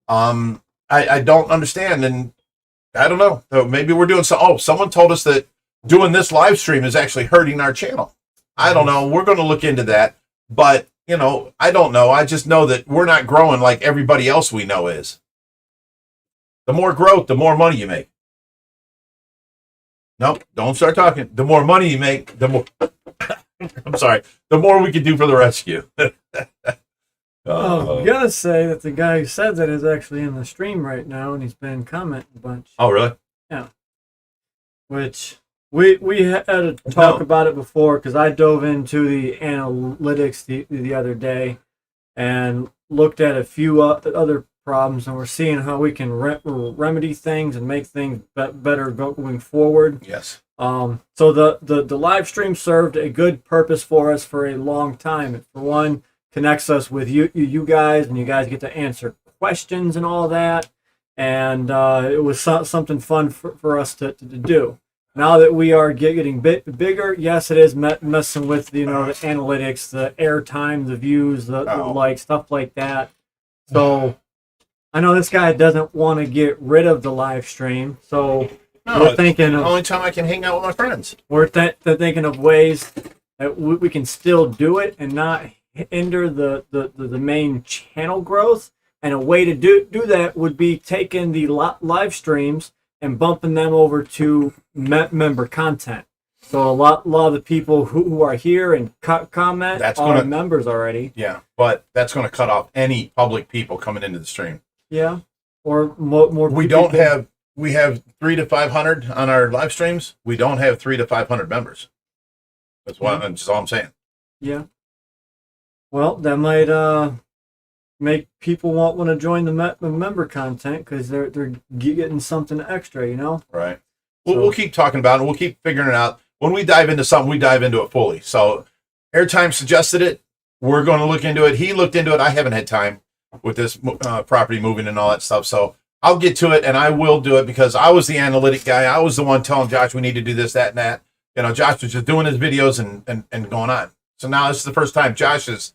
I don't understand, and I don't know. So maybe we're doing so. Oh, someone told us that doing this live stream is actually hurting our channel. I don't know. We're going to look into that, but you know, I don't know. I just know that we're not growing like everybody else we know is. The more growth, the more money you make. Nope, don't start talking. The more money you make, the more. I'm sorry. The more we can do for the rescue. I gotta say that the guy who said that is actually in the stream right now, and he's been commenting a bunch. Oh, really? Yeah. Which we had to talk about it before, because I dove into the analytics the other day and looked at a few other problems, and we're seeing how we can remedy things and make things better going forward. Yes. So the live stream served a good purpose for us for a long time. It, for one, connects us with you guys, and you guys get to answer questions and all that. And it was something fun for us to do. Now that we are getting bigger, yes, it is messing with the analytics, the airtime, the views, the like, stuff like that. So I know this guy doesn't want to get rid of the live stream, so we're thinking the only time I can hang out with my friends. We're thinking of ways that we can still do it and not hinder the main channel growth. And a way to do that would be taking the live streams and bumping them over to member content. So a lot of the people who are here and comment are members already. Yeah, but that's going to cut off any public people coming into the stream. Yeah, or more. We have 300 to 500 on our live streams. We don't have 300 to 500 members. That's all I'm saying. Yeah. Well, that might make people want to join the member content, because they're getting something extra, you know. Right. We'll keep talking about it. We'll keep figuring it out. When we dive into something, we dive into it fully. So Airtime suggested it. We're going to look into it. He looked into it. I haven't had time with this property moving and all that stuff. So I'll get to it, and I will do it, because I was the analytic guy. I was the one telling Josh we need to do this, that, and that. You know, Josh was just doing his videos and going on. So now this is the first time Josh has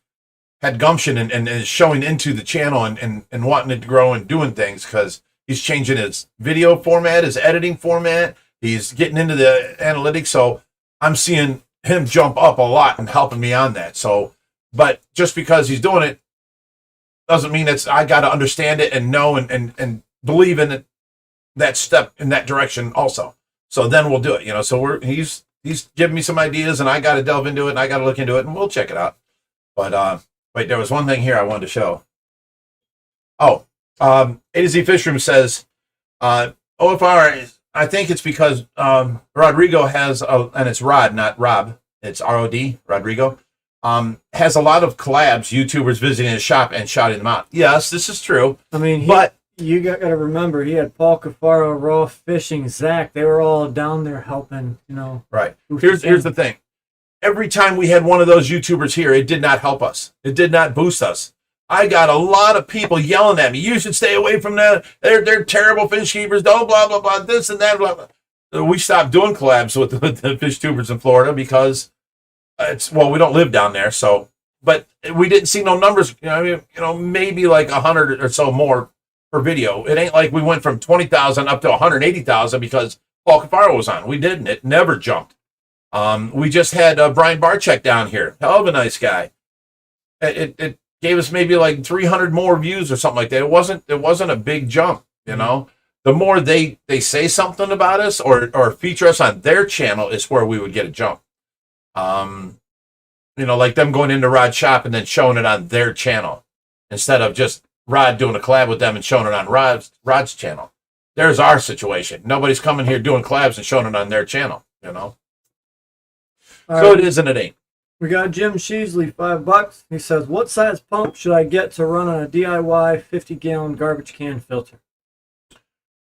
had gumption and is showing into the channel and wanting it to grow and doing things, because he's changing his video format, his editing format. He's getting into the analytics. So I'm seeing him jump up a lot and helping me on that. So, but just because he's doing it doesn't mean I got to understand it and know and believe in it, that step in that direction also. So then we'll do it, you know. So he's giving me some ideas, and I got to delve into it, and I got to look into it, and we'll check it out. But wait, there was one thing here I wanted to show. Oh, A to Z Fish Room says OFR. I think it's because Rodrigo has and it's Rod, not Rob. It's ROD, Rodrigo. Has a lot of collabs, YouTubers visiting his shop and shouting them out. Yes, this is true. I mean, but you got to remember, he had Paul Cafaro, Raw Fishing, Zach. They were all down there helping, you know. Right. Here's the thing. Every time we had one of those YouTubers here, it did not help us. It did not boost us. I got a lot of people yelling at me. You should stay away from that. They're terrible fish keepers. Don't blah, blah, blah, this and that. Blah, blah. We stopped doing collabs with the fish tubers in Florida because we don't live down there. So, but we didn't see no numbers. Maybe like 100 or so more per video. It ain't like we went from 20,000 up to 180,000 because Paul Cafaro was on. We didn't. It never jumped. We just had Brian Barczyk down here. Hell of a nice guy. It gave us maybe like 300 more views or something like that. It wasn't a big jump, you know. The more they say something about us or feature us on their channel is where we would get a jump. Like them going into Rod's shop and then showing it on their channel instead of just Rod doing a collab with them and showing it on Rod's channel. There's our situation. Nobody's coming here doing collabs and showing it on their channel, you know. So it is and it ain't. We got Jim Sheasley, $5. He says, what size pump should I get to run on a DIY 50-gallon garbage can filter?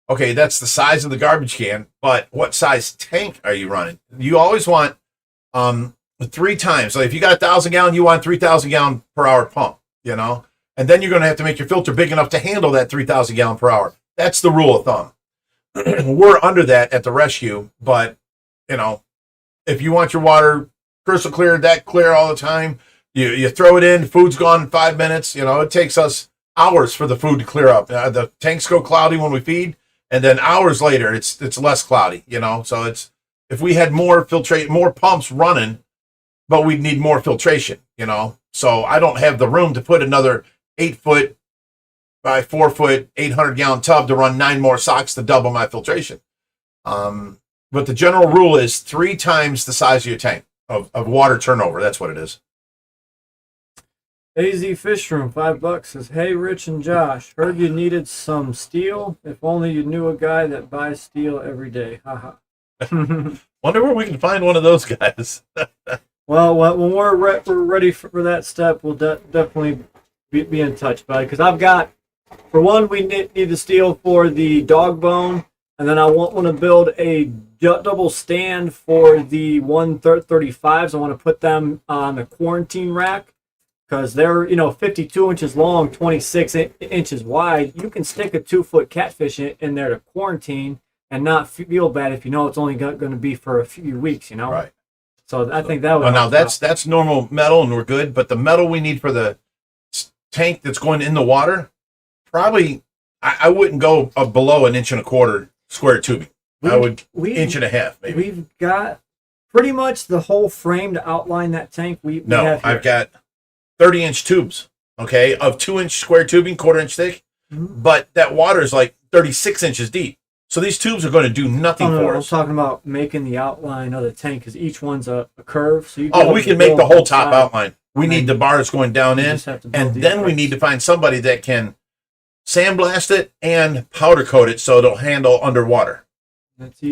Okay, that's the size of the garbage can, but what size tank are you running? You always want 3 times. So if you got 1,000 gallon, you want 3,000 gallon per hour pump, you know? And then you're going to have to make your filter big enough to handle that 3,000 gallon per hour. That's the rule of thumb. We're under that at the rescue, but, you know, if you want your water crystal clear, that clear all the time, you throw it in, food's gone in 5 minutes. You know, it takes us hours for the food to clear up. The tanks go cloudy when we feed, and then hours later, it's less cloudy, you know? So it's, if we had more pumps running, but we'd need more filtration, you know? So I don't have the room to put another 8-foot by 4-foot, 800-gallon tub to run 9 more socks to double my filtration. But the general rule is 3 times the size of your tank of water turnover. That's what it is. AZ Fish Room, $5 says, hey, Rich and Josh, heard you needed some steel. If only you knew a guy that buys steel every day. Haha. Wonder where we can find one of those guys. Well, when we're ready for that step, we'll definitely be in touch, buddy. Because I've got, for one, we need the steel for the dog bone, and then I want to build a double stand for the 135s. I want to put them on the quarantine rack because they're 52 inches long, 26 inches wide. You can stick a 2-foot catfish in there to quarantine and not feel bad if you know it's only going to be for a few weeks. Right. So I think that would. Well, now that's normal metal, and we're good. But the metal we need for the tank that's going in the water, probably I wouldn't go below 1.25 inches square tubing. I would 1.5 inches maybe. We've got pretty much the whole frame to outline that tank. I've got 30-inch tubes, okay, of 2-inch square tubing, 1/4 inch thick, but that water is like 36 inches deep. So these tubes are going to do nothing for us. I'm talking about making the outline of the tank because each one's a curve. So we can make the whole top outline. We need the bars going down in, and then we need to find somebody that can sandblast it and powder coat it so it'll handle underwater. That's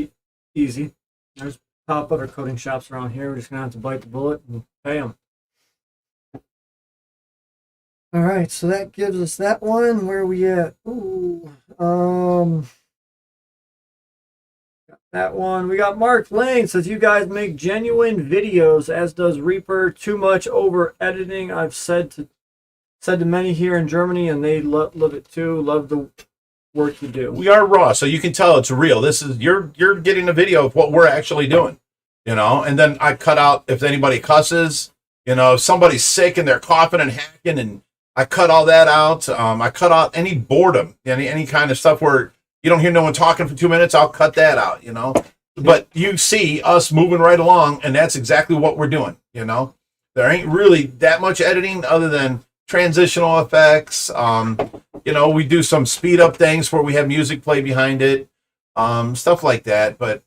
easy. There's powder coating shops around here. We're just going to have to bite the bullet and pay them. All right, so that gives us that one. Where are we at? That one. We got Mark Lane says, you guys make genuine videos, as does Reaper. Too much over editing. I've said to many here in Germany, and they love it too. Love the work you do. We are raw, so you can tell it's real. This is you're getting a video of what we're actually doing, And then I cut out if anybody cusses, if somebody's sick and they're coughing and hacking, and I cut all that out. I cut out any boredom, any kind of stuff where you don't hear no one talking for 2 minutes. I'll cut that out, But you see us moving right along, and that's exactly what we're doing, There ain't really that much editing other than transitional effects. We do some speed up things where we have music play behind it, stuff like that. But,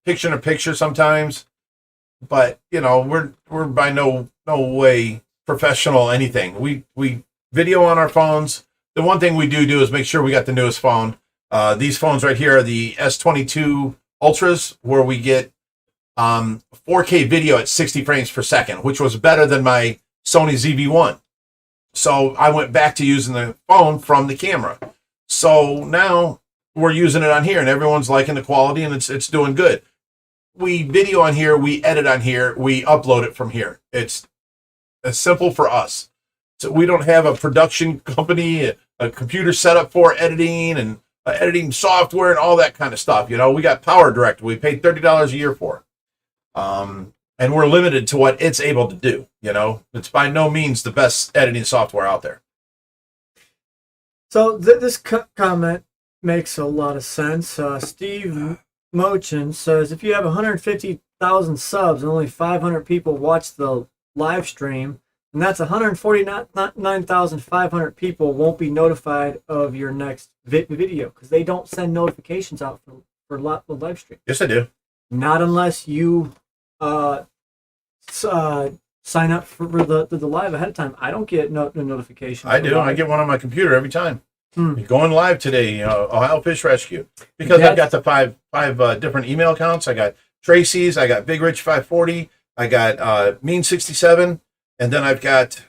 picture in picture sometimes. But, we're by no way professional anything. We video on our phones. The one thing we do is make sure we got the newest phone. These phones right here are the S22 Ultras, where we get 4K video at 60 frames per second, which was better than my Sony ZV-1. So I went back to using the phone from the camera. So now we're using it on here, and everyone's liking the quality, and it's doing good. We video on here, we edit on here, we upload it from here. It's as simple for us. So we don't have a production company, a computer set up for editing and editing software and all that kind of stuff. We got Power Director. We paid $30 a year for. And we're limited to what it's able to do. It's by no means the best editing software out there. So this comment makes a lot of sense. Steve Mochin says, if you have 150,000 subs and only 500 people watch the live stream, and that's 149,500 people won't be notified of your next video because they don't send notifications out for live stream. Yes, I do. Not unless you sign up for the live ahead of time. I don't get no notification. I do. I get one on my computer every time. Going live today, Ohio Fish Rescue, because I've got the five different email accounts. I got Tracy's, I got Bigrich 540, I got Mean 67, and then I've got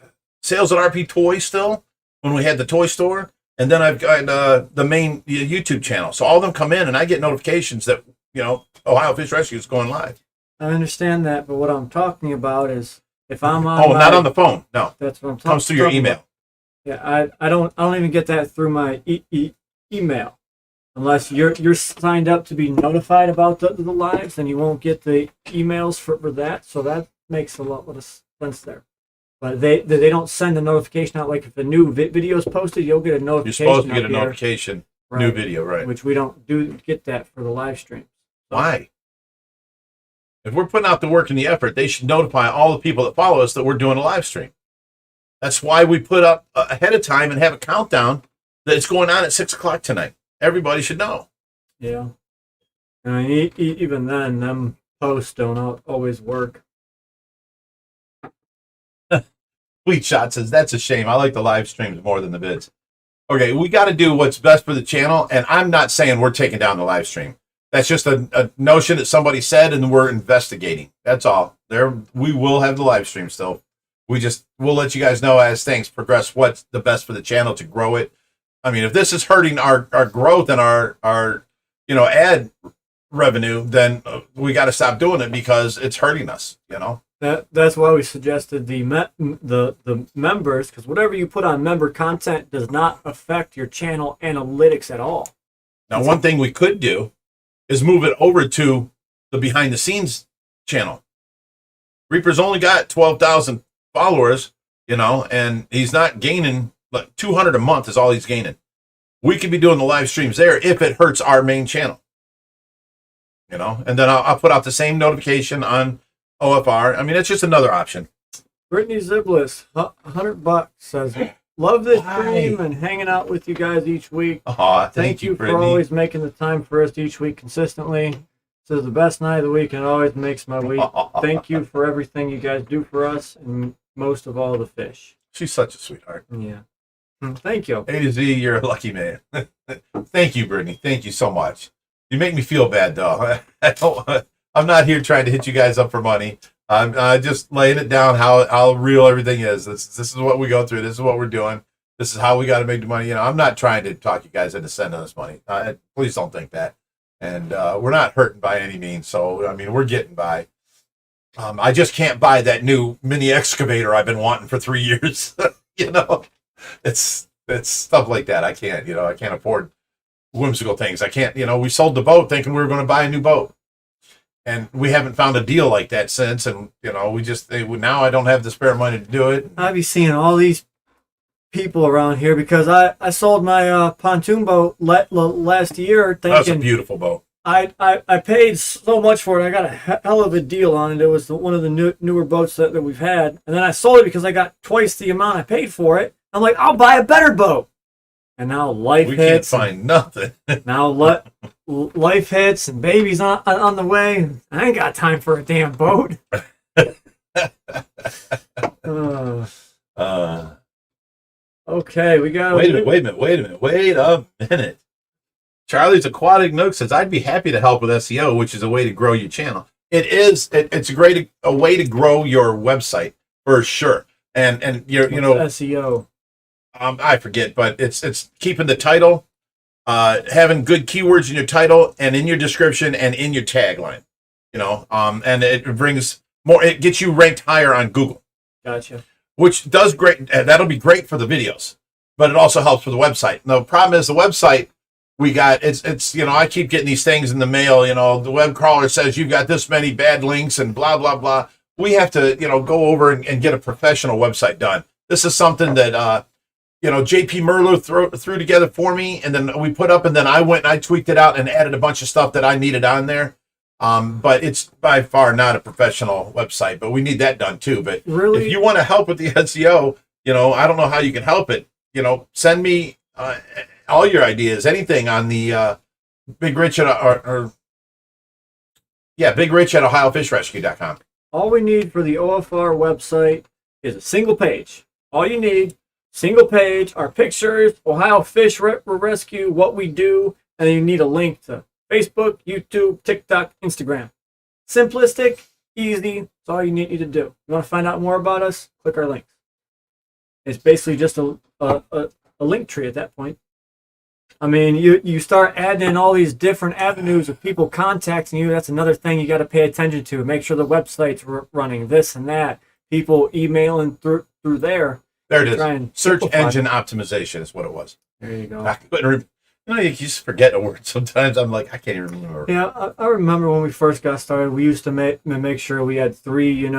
Sales at RP Toys still when we had the toy store, and then I've got the main YouTube channel. So all of them come in, and I get notifications that Ohio Fish Rescue is going live. I understand that, but what I'm talking about is if I'm on. Oh, not on the phone. No, that's what I'm talking. Comes through your email. About. Yeah, I don't even get that through my email. Unless you're signed up to be notified about the lives, then you won't get the emails for that. So that makes a lot of sense there. But they don't send a notification out like if a new video is posted, you'll get a notification. You're supposed to get a notification, right, new video, right? Which we don't get that for the live stream. So. Why? If we're putting out the work and the effort, they should notify all the people that follow us that we're doing a live stream. That's why we put up ahead of time and have a countdown that it's going on at 6 o'clock tonight. Everybody should know. Yeah. I mean, even then, them posts don't always work. Sweet Shot says, that's a shame. I like the live streams more than the vids. Okay, we got to do what's best for the channel, and I'm not saying we're taking down the live stream. That's just a notion that somebody said, and we're investigating. That's all. We will have the live stream still. We'll let you guys know as things progress what's the best for the channel to grow it. I mean, if this is hurting our growth and our ad revenue, then we got to stop doing it because it's hurting us. That's why we suggested the members, because whatever you put on member content does not affect your channel analytics at all. Now, one thing we could do is move it over to the behind the scenes channel. Reaper's only got 12,000 followers, and he's not gaining. Like 200 a month is all he's gaining. We could be doing the live streams there if it hurts our main channel. And then I'll put out the same notification on OFR. I mean, it's just another option. Brittany Ziblis, $100 says, love this stream and hanging out with you guys each week. Thank you, for always making the time for us each week consistently. Says the best night of the week and it always makes my week. Thank you for everything you guys do for us and most of all the fish. She's such a sweetheart. Yeah. Thank you. A to Z, you're a lucky man. Thank you, Brittany. Thank you so much. You make me feel bad, though. I'm not here trying to hit you guys up for money. I'm just laying it down how real everything is. This is what we go through. This is what we're doing. This is how we got to make the money. I'm not trying to talk you guys into sending us money. Please don't think that. And we're not hurting by any means. So, I mean, we're getting by. I just can't buy that new mini excavator I've been wanting for 3 years. It's stuff like that. I can't, I can't afford whimsical things. I can't, we sold the boat thinking we were going to buy a new boat. And we haven't found a deal like that since. And, now I don't have the spare money to do it. I be seeing all these people around here because I sold my pontoon boat last year thinking. That's a beautiful boat. I paid so much for it. I got a hell of a deal on it. It was one of the newer boats that we've had. And then I sold it because I got twice the amount I paid for it. I'm like, I'll buy a better boat. And now life hits. We can't find nothing. Now life hits and baby's on the way. I ain't got time for a damn boat. Okay, we got. Wait a minute. Charlie's Aquatic Nook says, I'd be happy to help with SEO, which is a way to grow your channel. It's a way to grow your website for sure. And SEO. I forget, but it's keeping the title, having good keywords in your title and in your description and in your tagline, and it brings more, it gets you ranked higher on Google. Gotcha. Which does great. That'll be great for the videos, but it also helps for the website. Now, the problem is the website we got, it's I keep getting these things in the mail, the web crawler says you've got this many bad links and blah, blah, blah. We have to, go over and get a professional website done. This is something that, JP Merlo threw together for me, and then we put up, and then I went and I tweaked it out and added a bunch of stuff that I needed on there. But it's by far not a professional website, but we need that done too. But really, if you want to help with the SEO, I don't know how you can help it. Send me all your ideas, anything on the Bigrich Bigrich at OhioFishRescue.com. All we need for the OFR website is a single page. All you need, single page, our pictures, Ohio Fish Rescue, what we do, and then you need a link to Facebook, YouTube, TikTok, Instagram. Simplistic, Easy. That's all you need to do. You want to find out more about us? Click our links. It's basically just a link tree at that point. I mean, you start adding in all these different avenues of people contacting you. That's another thing you got to pay attention to. Make sure the website's running, this and that. People emailing through there. There it is. Search engine optimization is what it was. There you go. I couldn't you just forget a word sometimes. I'm like, I can't even remember. Yeah, I remember when we first got started, we used to make sure we had 3,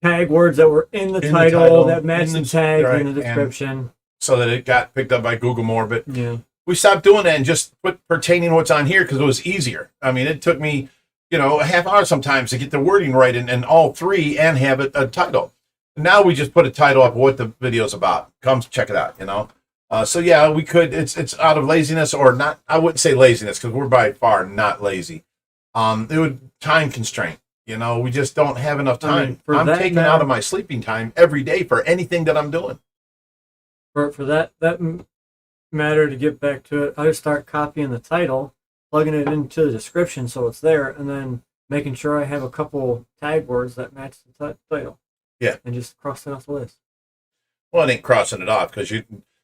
tag words that were in the title that matched the tag in the description. So that it got picked up by Google more, but yeah, we stopped doing that and just put pertaining what's on here because it was easier. I mean, it took me, a half hour sometimes to get the wording right in all 3 and have a title. Now we just put a title up what the video's about. Come check it out, So yeah, we could. It's out of laziness or not. I wouldn't say laziness because we're by far not lazy. It would time constraint. We just don't have enough time. I'm taking out of my sleeping time every day for anything that I'm doing. For that matter, to get back to it, I just start copying the title, plugging it into the description so it's there, and then making sure I have a couple tag words that match the title. Yeah, and just cross it off the list. Well, it ain't crossing it off because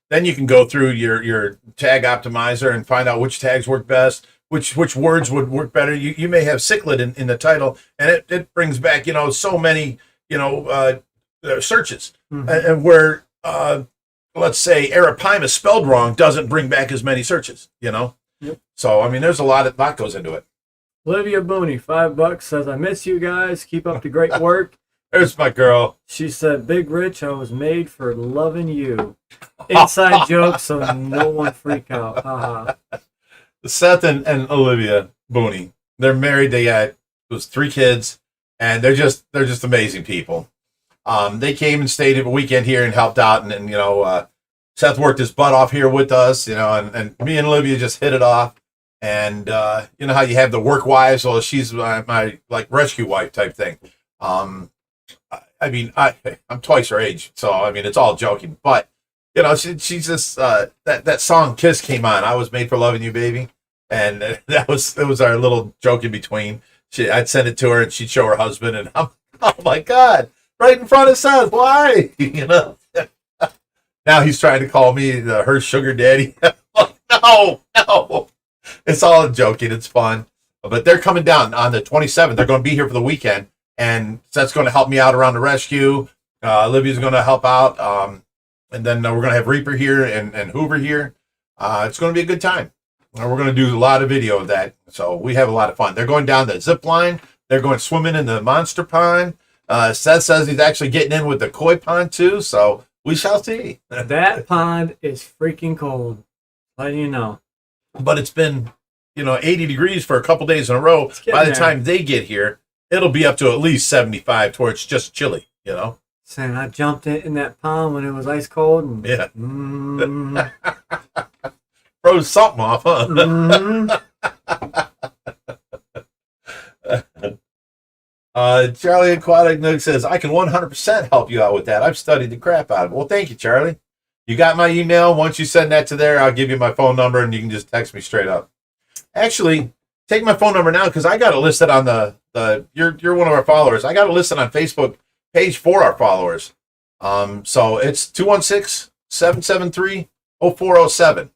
then you can go through your tag optimizer and find out which tags work best, which words would work better. You may have cichlid in the title, and it brings back so many searches, and where let's say Arapaima spelled wrong doesn't bring back as many searches. Yep. So I mean, there's a lot goes into it. Olivia Booney, $5 says, "I miss you guys. Keep up the great work." There's my girl. She said, "Bigrich, I was made for loving you." Inside joke, so no one freak out. Haha. Seth and Olivia Booney, they're married. They got 3 kids, and they're just amazing people. They came and stayed a weekend here and helped out, and Seth worked his butt off here with us, and me and Olivia just hit it off. And you know how you have the work wives? Well, she's my like rescue wife type thing. I mean, I'm twice her age, so I mean it's all joking. But she's just that song "Kiss" came on. I was made for loving you, baby, and it was our little joke in between. I'd send it to her, and she'd show her husband, and I'm, oh my God, right in front of Seth. Why? Now he's trying to call me her sugar daddy. No. It's all joking. It's fun. But they're coming down on the 27th. They're going to be here for the weekend. And Seth's going to help me out around the rescue. Olivia's going to help out. And then we're going to have Reaper here and Hoover here. It's going to be a good time. And we're going to do a lot of video of that. So we have a lot of fun. They're going down the zip line. They're going swimming in the monster pond. Seth says he's actually getting in with the koi pond too. So we shall see. That pond is freaking cold. Letting you know. But it's been, 80 degrees for a couple days in a row. By the time they get here, it'll be up to at least 75 to where it's just chilly, Saying I jumped in that pond when it was ice cold. And, yeah. Froze something off, huh? Charlie Aquatic Nook says, I can 100% help you out with that. I've studied the crap out of it. Well, thank you, Charlie. You got my email. Once you send that to there, I'll give you my phone number and you can just text me straight up. Actually, take my phone number now because I got it listed on you're one of our followers. I got it listed on Facebook page for our followers. So it's 216-773-0407.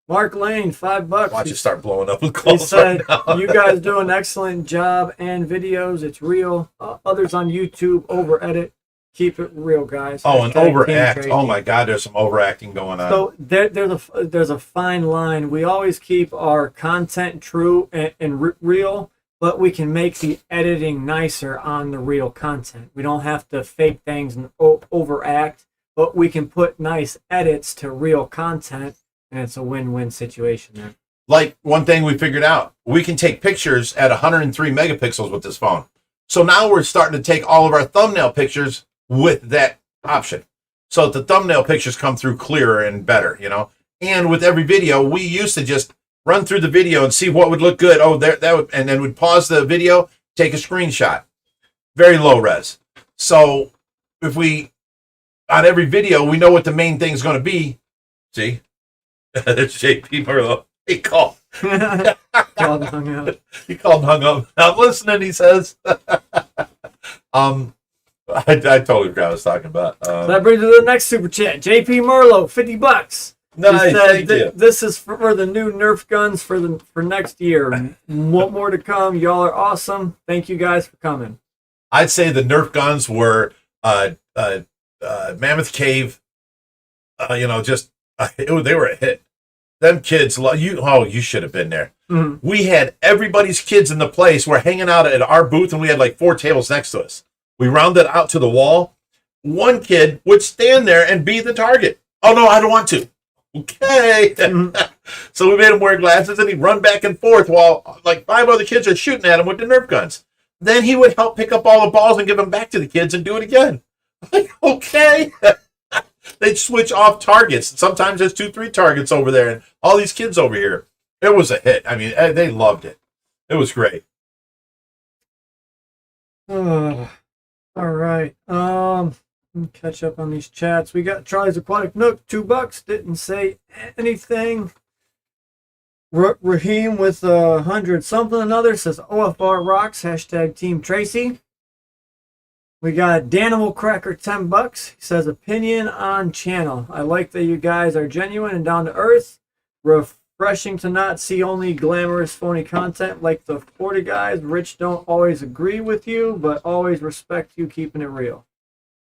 Mark Lane, $5. Watch it start blowing up with He calls said, right now. "You guys do an excellent job and videos. It's real. Others on YouTube over edit. Keep it real, guys." Oh, and overact. Tracy. Oh my God, there's some overacting going on. So there's a fine line. We always keep our content true and real, but we can make the editing nicer on the real content. We don't have to fake things and overact, but we can put nice edits to real content, and it's a win-win situation there. Like one thing we figured out, we can take pictures at 103 megapixels with this phone. So now we're starting to take all of our thumbnail pictures with that option. So the thumbnail pictures come through clearer and better, And with every video, we used to just run through the video and see what would look good. Oh, that would, and then we'd pause the video, take a screenshot. Very low res. So if we, on every video, we know what the main thing is going to be. See? That's JP Merlo. Hey, call. Called and hung up. He called and hung up. I'm listening, he says. I totally forgot what I was talking about. So that brings us to the next super chat. JP Merlo, $50. Nice, thank you. This is for the new Nerf guns for next year. Want more to come? Y'all are awesome. Thank you guys for coming. I'd say the Nerf guns were Mammoth Cave. They were a hit. Them kids, you should have been there. Mm-hmm. We had everybody's kids in the place. We're hanging out at our booth, and we had like 4 tables next to us. We rounded out to the wall. One kid would stand there and be the target. Oh, no, I don't want to. Okay. Mm-hmm. So we made him wear glasses, and he'd run back and forth while like 5 other kids are shooting at him with the Nerf guns. Then he would help pick up all the balls and give them back to the kids and do it again. Like, okay. They'd switch off targets. Sometimes there's 2-3 targets over there, and all these kids over here. It was a hit. I mean, they loved it. It was great. All right. Let me catch up on these chats. We got Charlie's Aquatic Nook, $2. Didn't say anything. Raheem with 100 something another says OFR rocks. # Team Tracy. We got Danimal Cracker, $10. He says opinion on channel. I like that you guys are genuine and down to earth. Refreshing to not see only glamorous phony content like the 40 guys. Rich don't always agree with you, but always respect you keeping it real.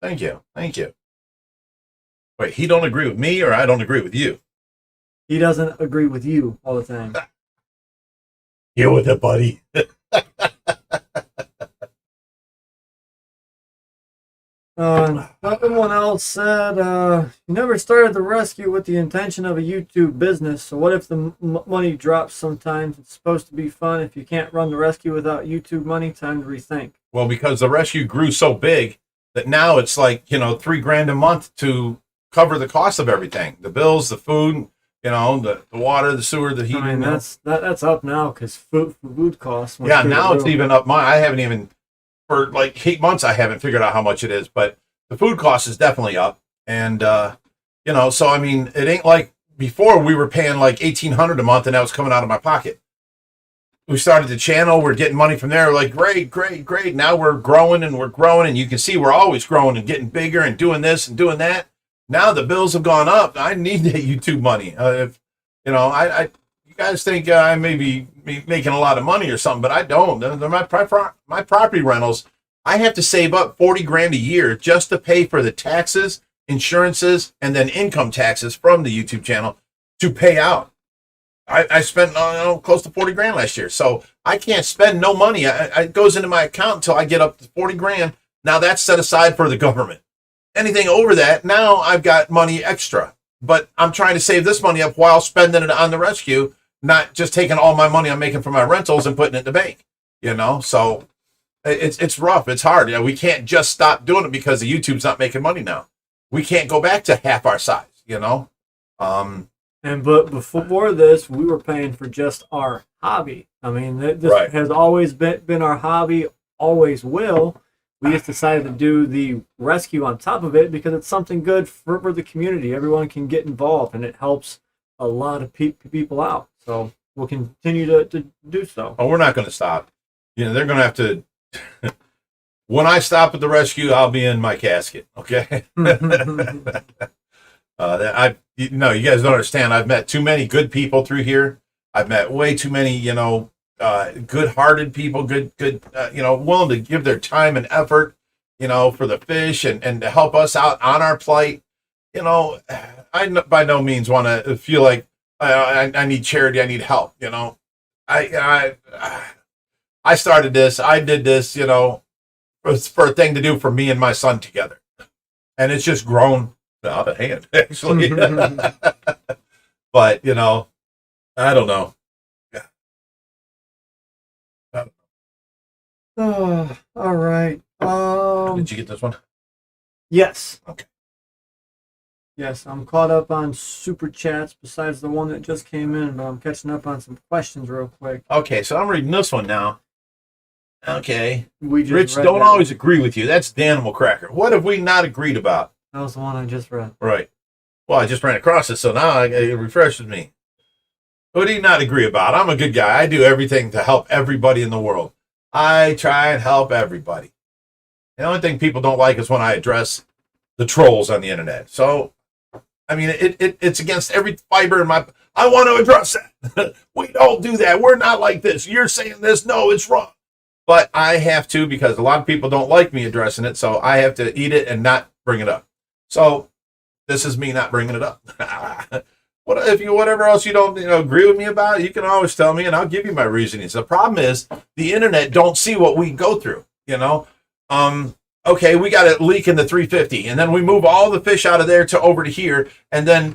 Thank you. Thank you. Wait, he don't agree with me, or I don't agree with you? He doesn't agree with you all the time. Deal with it, buddy. Someone else said, you never started the rescue with the intention of a YouTube business, so what if the money drops sometimes? It's supposed to be fun. If you can't run the rescue without YouTube money, time to rethink. Well, because the rescue grew so big that now it's like, $3,000 a month to cover the cost of everything. The bills, the food, the water, the sewer, the heating. I mean, that's up now because food costs. Yeah, now it's even up. I haven't even, for like 8 months, I haven't figured out how much it is, but the food cost is definitely up. And, so I mean, it ain't like before we were paying like $1,800 a month and that was coming out of my pocket. We started the channel, we're getting money from there, like great. Now we're growing, and you can see we're always growing and getting bigger and doing this and doing that. Now the bills have gone up. I need that YouTube money. You guys think I may be making a lot of money or something, but I don't. They're my property rentals. I have to save up $40,000 a year just to pay for the taxes, insurances, and then income taxes from the YouTube channel to pay out. I spent close to $40,000 last year, so I can't spend no money. It goes into my account until I get up to $40,000. Now that's set aside for the government. Anything over that, now I've got money extra. But I'm trying to save this money up while spending it on the rescue, not just taking all my money I'm making from my rentals and putting it in the bank. So it's rough. It's hard. We can't just stop doing it because the YouTube's not making money now. We can't go back to half our size. But before this, we were paying for just our hobby. I mean, this has always been our hobby, always will. We just decided to do the rescue on top of it because it's something good for the community. Everyone can get involved, and it helps a lot of people out. So we'll continue to do so. Oh, we're not going to stop. They're going to have to. When I stop at the rescue, I'll be in my casket. Okay. You guys don't understand. I've met too many good people through here. I've met way too many, good-hearted people, willing to give their time and effort, for the fish and to help us out on our plight. I by no means want to feel like I need charity. I need help. I started this. I did this. It's for a thing to do for me and my son together, and it's just grown out of hand, actually. But I don't know. Oh, all right. Did you get this one? Yes. Okay. Yes, I'm caught up on super chats besides the one that just came in, but I'm catching up on some questions real quick. Okay, so I'm reading this one now. Okay. Rich don't always agree with you. That's Danimal Cracker. What have we not agreed about? That was the one I just read. Right. Well, I just ran across it, so now it refreshes me. What do you not agree about? I'm a good guy. I do everything to help everybody in the world. I try and help everybody. The only thing people don't like is when I address the trolls on the internet. So, I mean, it's against every fiber in my... I want to address that. We don't do that. We're not like this. You're saying this. No, it's wrong. But I have to, because a lot of people don't like me addressing it, so I have to eat it and not bring it up. So this is me not bringing it up. Whatever else you don't agree with me about, you can always tell me, and I'll give you my reasonings. The problem is the internet don't see what we go through. Okay, we got a leak in the 350, and then we move all the fish out of there to over to here, and then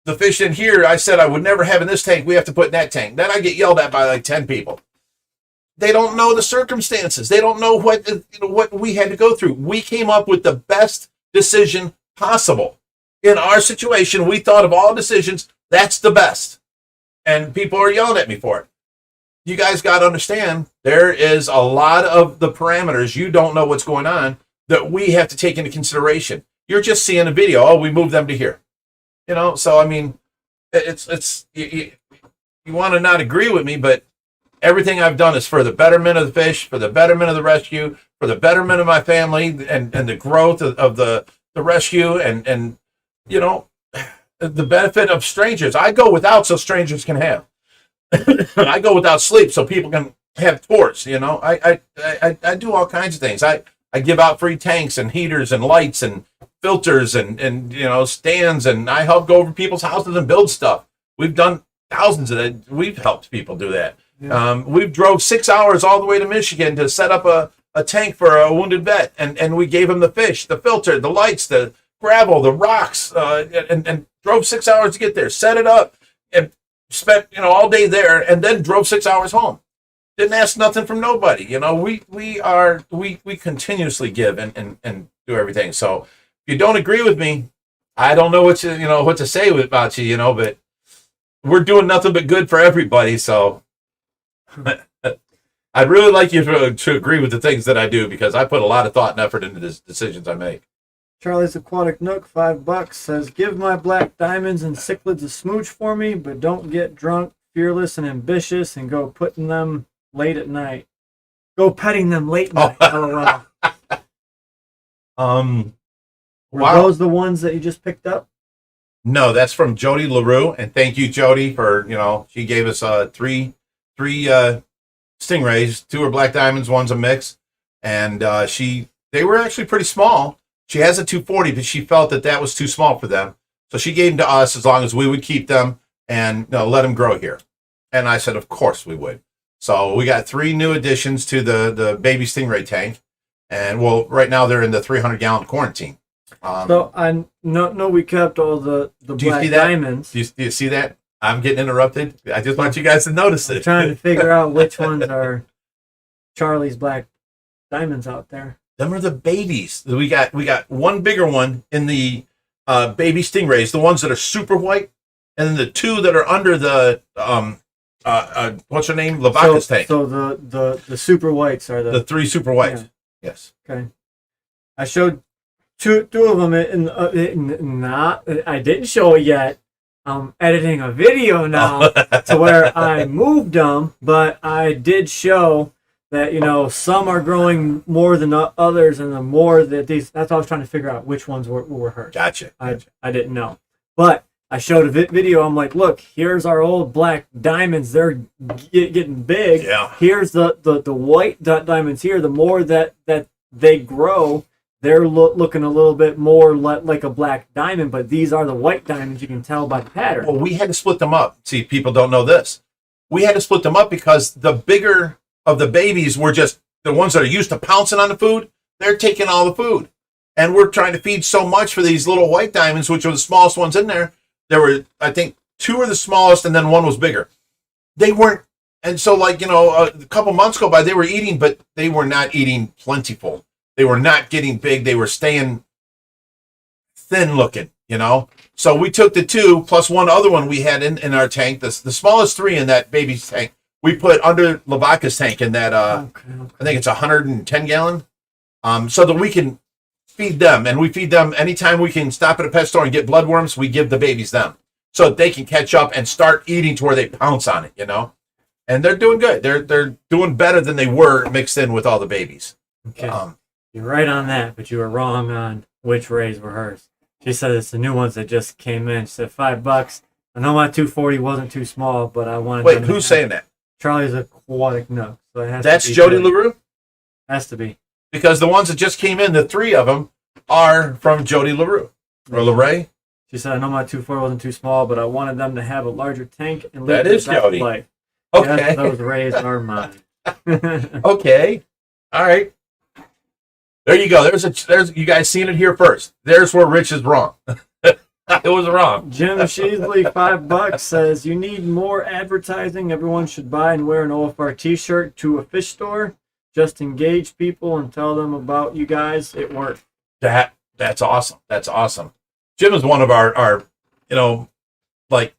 the fish in here, I said I would never have in this tank. We have to put in that tank. Then I get yelled at by like 10 people. They don't know the circumstances. They don't know what we had to go through. We came up with the best decision possible. In our situation, we thought of all decisions. That's the best. And people are yelling at me for it. You guys got to understand, there is a lot of the parameters. You don't know what's going on that we have to take into consideration. You're just seeing a video. Oh, we moved them to here. So I mean, it's you want to not agree with me, but everything I've done is for the betterment of the fish, for the betterment of the rescue, for the betterment of my family, and the growth of the rescue, and the benefit of strangers. I go without so strangers can have. I go without sleep so people can have tours. I do all kinds of things. I give out free tanks and heaters and lights and filters and stands, and I help go over people's houses and build stuff. We've done thousands of that. We've helped people do that. Yeah. We've drove 6 hours all the way to Michigan to set up a tank for a wounded vet, and we gave him the fish, the filter, the lights, the gravel, the rocks, and drove 6 hours to get there, set it up, and spent all day there, and then drove 6 hours home. Didn't ask nothing from nobody. We continuously give and do everything. So if you don't agree with me, I don't know what to say about you. But we're doing nothing but good for everybody. So I'd really like you to agree with the things that I do, because I put a lot of thought and effort into the decisions I make. Charlie's Aquatic Nook, $5, says, give my black diamonds and cichlids a smooch for me, but don't get drunk, fearless, and ambitious, and go putting them late at night. Go petting them late at night. LOL. Were those the ones that you just picked up? No, that's from Jody LaRue, and thank you, Jody, for she gave us three stingrays. 2 are black diamonds, 1's a mix, and they were actually pretty small. She has a 240, but she felt that was too small for them. So she gave them to us as long as we would keep them and let them grow here. And I said, of course we would. So we got 3 new additions to the baby stingray tank. And right now they're in the 300-gallon quarantine. So I know we kept all the black diamonds. Do you see that? I'm getting interrupted. I just want you guys to notice it. I'm trying to figure out which ones are Charlie's black diamonds out there. Them are the babies. We got one bigger one in the baby stingrays, the ones that are super white, and then the 2 that are under the what's her name, Lavaca's tank. So the super whites are the 3 super whites. Yeah. Yes. Okay. I showed two of them I didn't show it yet. I'm editing a video now to where I moved them, but I did show that some are growing more than others, and the more that these, that's what I was trying to figure out, which ones were hurt. Gotcha. I didn't know, but I showed a video. I'm like, look, here's our old black diamonds. They're getting big. Yeah. Here's the white diamonds here. The more that they grow, they're looking a little bit more like a black diamond, but these are the white diamonds. You can tell by the pattern. Well, we had to split them up. See, people don't know this. We had to split them up because the bigger of the babies were just the ones that are used to pouncing on the food. They're taking all the food. And we're trying to feed so much for these little white diamonds, which are the smallest ones in there. There were, I think, 2 are the smallest, and then 1 was bigger. They weren't, and so a couple months go by, they were eating, but they were not eating plentiful. They were not getting big. They were staying thin looking, So we took the 2 plus 1 other one we had in our tank, the smallest 3 in that baby's tank. We put under Lavaca's tank in that, I think it's 110-gallon, so that we can feed them. And we feed them anytime we can stop at a pet store and get bloodworms, we give the babies them. so that they can catch up and start eating to where they pounce on it, you know. And they're doing good. They're doing better than they were mixed in with all the babies. Okay. You're right on that, but you were wrong on which rays were hers. She said it's the new ones that just came in. She said $5. I know my 240 wasn't too small, but I wanted. Wait, who's saying that? Charlie's Aquatic Nook. So it has That's to be Jody good. LaRue? Has to be. Because the ones that just came in, the 3 of them, are from Jody LaRue. Or LaRae. She said, I know my 240 wasn't too small, but I wanted them to have a larger tank and That live is their best Jody. life. Okay. Yes, those rays are mine. Okay. All right. There you go. There's you guys seen it here first. There's where Rich is wrong. It was wrong. Jim Sheasley, $5, says, you need more advertising. Everyone should buy and wear an OFR t-shirt to a fish store. Just engage people and tell them about you guys. It worked. That's awesome. That's awesome. Jim is one of our like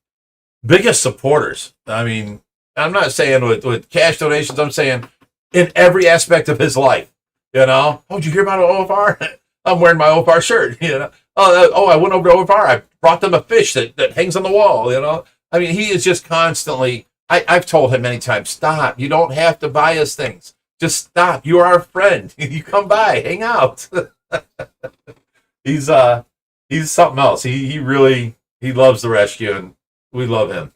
biggest supporters. I mean, I'm not saying with cash donations. I'm saying in every aspect of his life. You know, oh, did you hear about OFR? I'm wearing my OFR shirt. You know, I went over to OFR. I brought them a fish that hangs on the wall. You know, I mean, he is just constantly. I've told him many times, stop. You don't have to buy us things. Just stop. You are our friend. You come by, hang out. He's something else. He really loves the rescue, and we love him.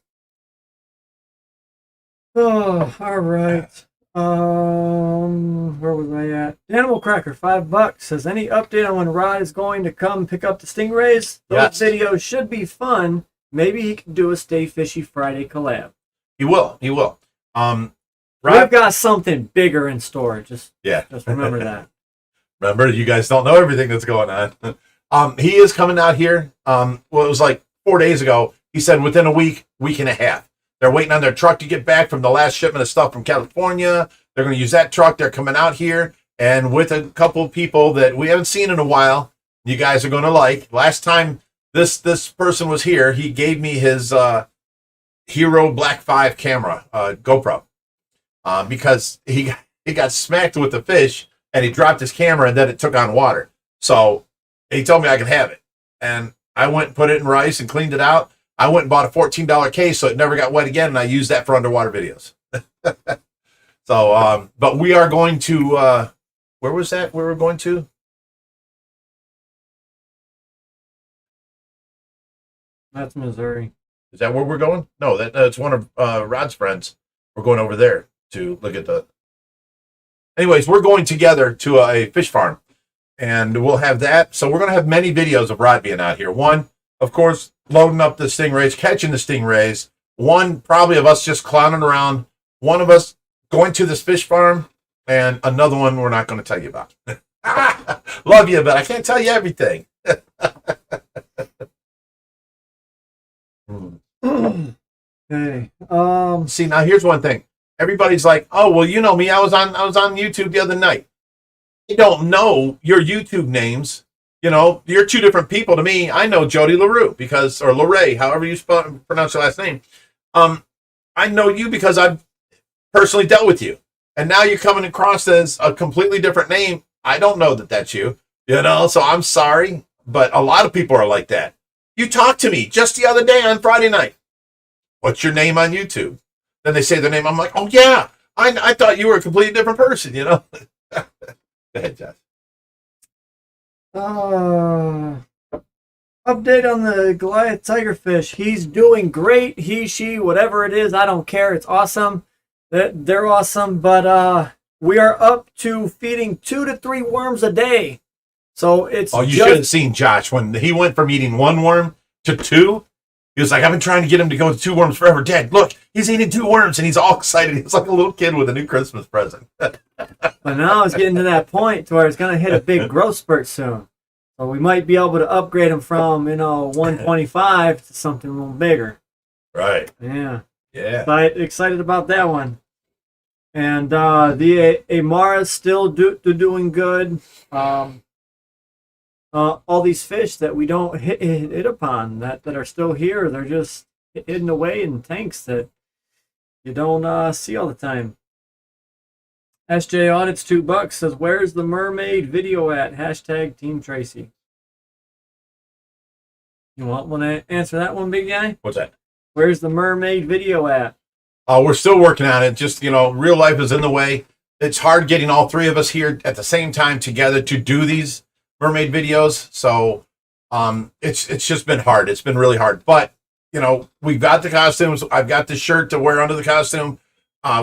Oh, all right. Where was I at? Animal Cracker, $5, says, any update on when Rod is going to come pick up the Stingrays? Those videos should be fun. Maybe he can do a Stay Fishy Friday collab. He will. Rod, we've got something bigger in store. Just remember that. Remember, you guys don't know everything that's going on. He is coming out here. Well, it was like 4 days ago. He said within a week and a half. They're waiting on their truck to get back from the last shipment of stuff from California. They're going to use that truck. They're coming out here, and with a couple of people that we haven't seen in a while, you guys are going to like. Last time this person was here, he gave me his Hero Black 5 camera, GoPro, because he got smacked with the fish, and he dropped his camera, and then it took on water. So he told me I could have it, and I went and put it in rice and cleaned it out. I went and bought a $14 case so it never got wet again, and I used that for underwater videos. So, but we are going to, where was that? Where we're going to? That's Missouri. Is that where we're going? No, that's one of Rod's friends. We're going over there to look at the... Anyways, we're going together to a fish farm, and we'll have that. So we're going to have many videos of Rod being out here. One, of course, loading up the stingrays, catching the stingrays. One, probably of us just clowning around. One of us going to this fish farm, and another one we're not going to tell you about. Love you, but I can't tell you everything. Hey, See, now here's one thing. Everybody's like, "Oh, well, you know me. I was on YouTube the other night." I don't know your YouTube names. You know, you're two different people to me. I know Jody LaRue or LaRae, however you pronounce your last name. I know you because I've personally dealt with you. And now you're coming across as a completely different name. I don't know that that's you, you know, so I'm sorry. But a lot of people are like that. You talked to me just the other day on Friday night. What's your name on YouTube? Then they say their name. I'm like, oh, yeah, I thought you were a completely different person, you know. Go ahead, Jeff. Update on the Goliath tigerfish. He's doing great. He, she, whatever it is, I don't care. It's awesome. They're awesome. But we are up to feeding 2 to 3 worms a day. So it's you should have seen Josh when he went from eating 1 worm to 2. He was like, I've been trying to get him to go to 2 worms forever. Dad, look, he's eating 2 worms, and he's all excited. He's like a little kid with a new Christmas present. But now it's getting to that point to where it's going to hit a big growth spurt soon. So we might be able to upgrade him from, 125 to something a little bigger. Right. Yeah. Yeah. But excited about that one. And the Amara's still doing good. All these fish that we don't hit upon that are still here, they're just hidden away in tanks that you don't see all the time. SJ Audits $2 says, where's the mermaid video at? # Team Tracy. You want to answer that one, big guy? What's that? Where's the mermaid video at? We're still working on it. Just, real life is in the way. It's hard getting all three of us here at the same time together to do these mermaid videos. So it's just been hard. It's been really hard. But, we've got the costumes. I've got the shirt to wear under the costume.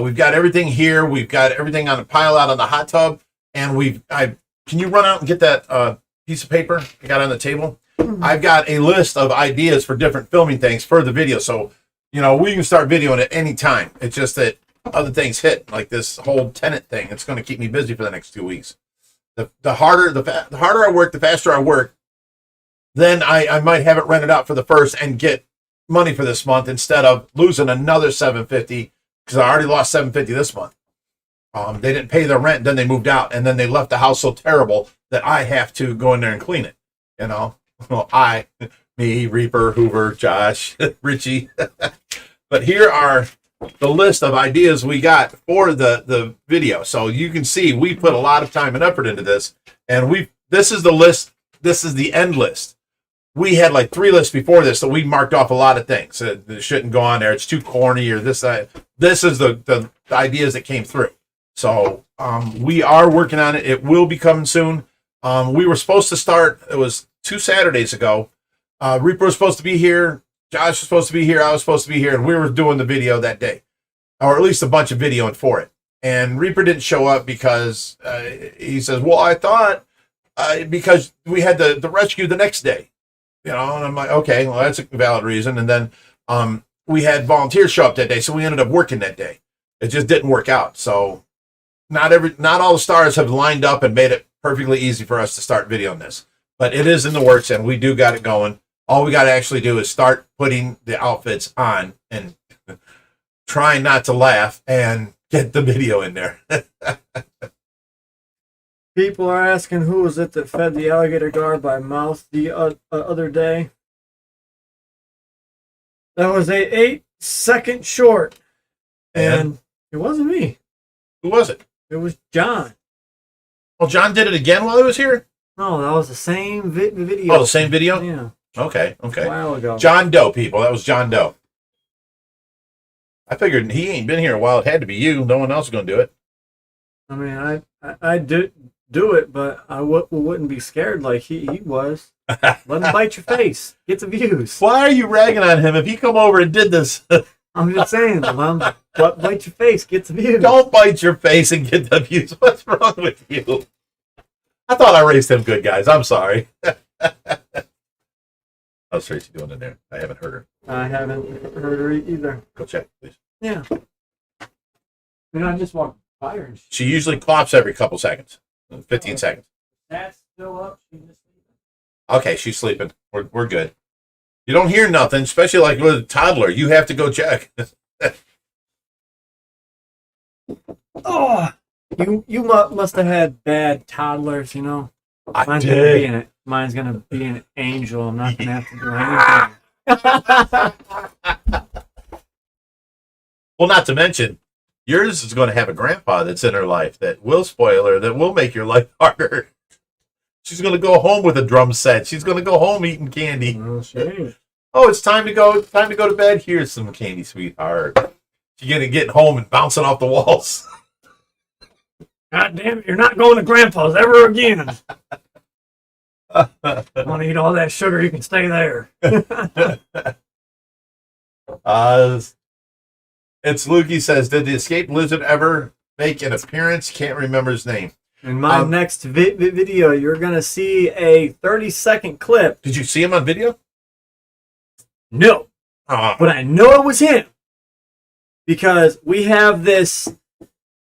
We've got everything here. We've got everything on a pile out on the hot tub. And can you run out and get that piece of paper I got on the table? I've got a list of ideas for different filming things for the video. So, we can start videoing at any time. It's just that other things hit, like this whole tenant thing. It's going to keep me busy for the next 2 weeks. The harder I work, the faster I work, then I might have it rented out for the first and get money for this month instead of losing another $750 because I already lost $750 this month. They didn't pay their rent, then they moved out, and then they left the house so terrible that I have to go in there and clean it. Well, me, Reaper, Hoover, Josh, Richie. But here are the list of ideas we got for the video. So you can see we put a lot of time and effort into this, and this is the list. This is the end list. We had like 3 lists before this, so we marked off a lot of things that shouldn't go on there. It's too corny or this. This is the ideas that came through. So we are working on it. It will be coming soon. We were supposed to start. It was 2 Saturdays ago. Reaper was supposed to be here. Josh was supposed to be here. I was supposed to be here, and we were doing the video that day, or at least a bunch of videoing for it. And Reaper didn't show up because he says, "Well, I thought because we had the rescue the next day." And I'm like, okay, well, that's a valid reason. And then we had volunteers show up that day, so we ended up working that day. It just didn't work out. So not all the stars have lined up and made it perfectly easy for us to start videoing this. But it is in the works, and we do got it going. All we got to actually do is start putting the outfits on and trying not to laugh and get the video in there. People are asking who was it that fed the alligator gar by mouth the other day. That was a 8-second short. And it wasn't me. Who was it? It was John. Oh, John did it again while he was here? No, that was the same video. Oh, the same video? Yeah. Okay. A while ago. John Doe, people. That was John Doe. I figured he ain't been here a while. It had to be you. No one else is going to do it. I mean, I do it, but I wouldn't be scared like he was. Let him bite your face. Get the views. Why are you ragging on him if he come over and did this? I'm just saying, bite your face. Get the views. Don't bite your face and get the views. What's wrong with you? I thought I raised him good, guys. I'm sorry. How's Tracy doing in there? I haven't heard her. I haven't heard her either. Go check, please. Yeah. I just walked by her. She usually coughs every couple seconds. 15 seconds. That's still up. She's just sleeping. Okay, she's sleeping. We're good. You don't hear nothing, especially like with a toddler. You have to go check. Oh, you must have had bad toddlers, I did. Mine's gonna be an angel. I'm not gonna have to do anything. Well, not to mention, yours is going to have a grandpa that's in her life that will spoil her, that will make your life harder. She's going to go home with a drum set. She's going to go home eating candy. Oh, shit. Oh, it's time to go. Time to go to bed. Here's some candy, sweetheart. She's going to get home and bouncing off the walls. God damn it! You're not going to Grandpa's ever again. I want to eat all that sugar. You can stay there. It's Lukey says, did the escaped lizard ever make an appearance? Can't remember his name. In my next video, you're going to see a 30-second clip. Did you see him on video? No. But I know it was him. Because we have this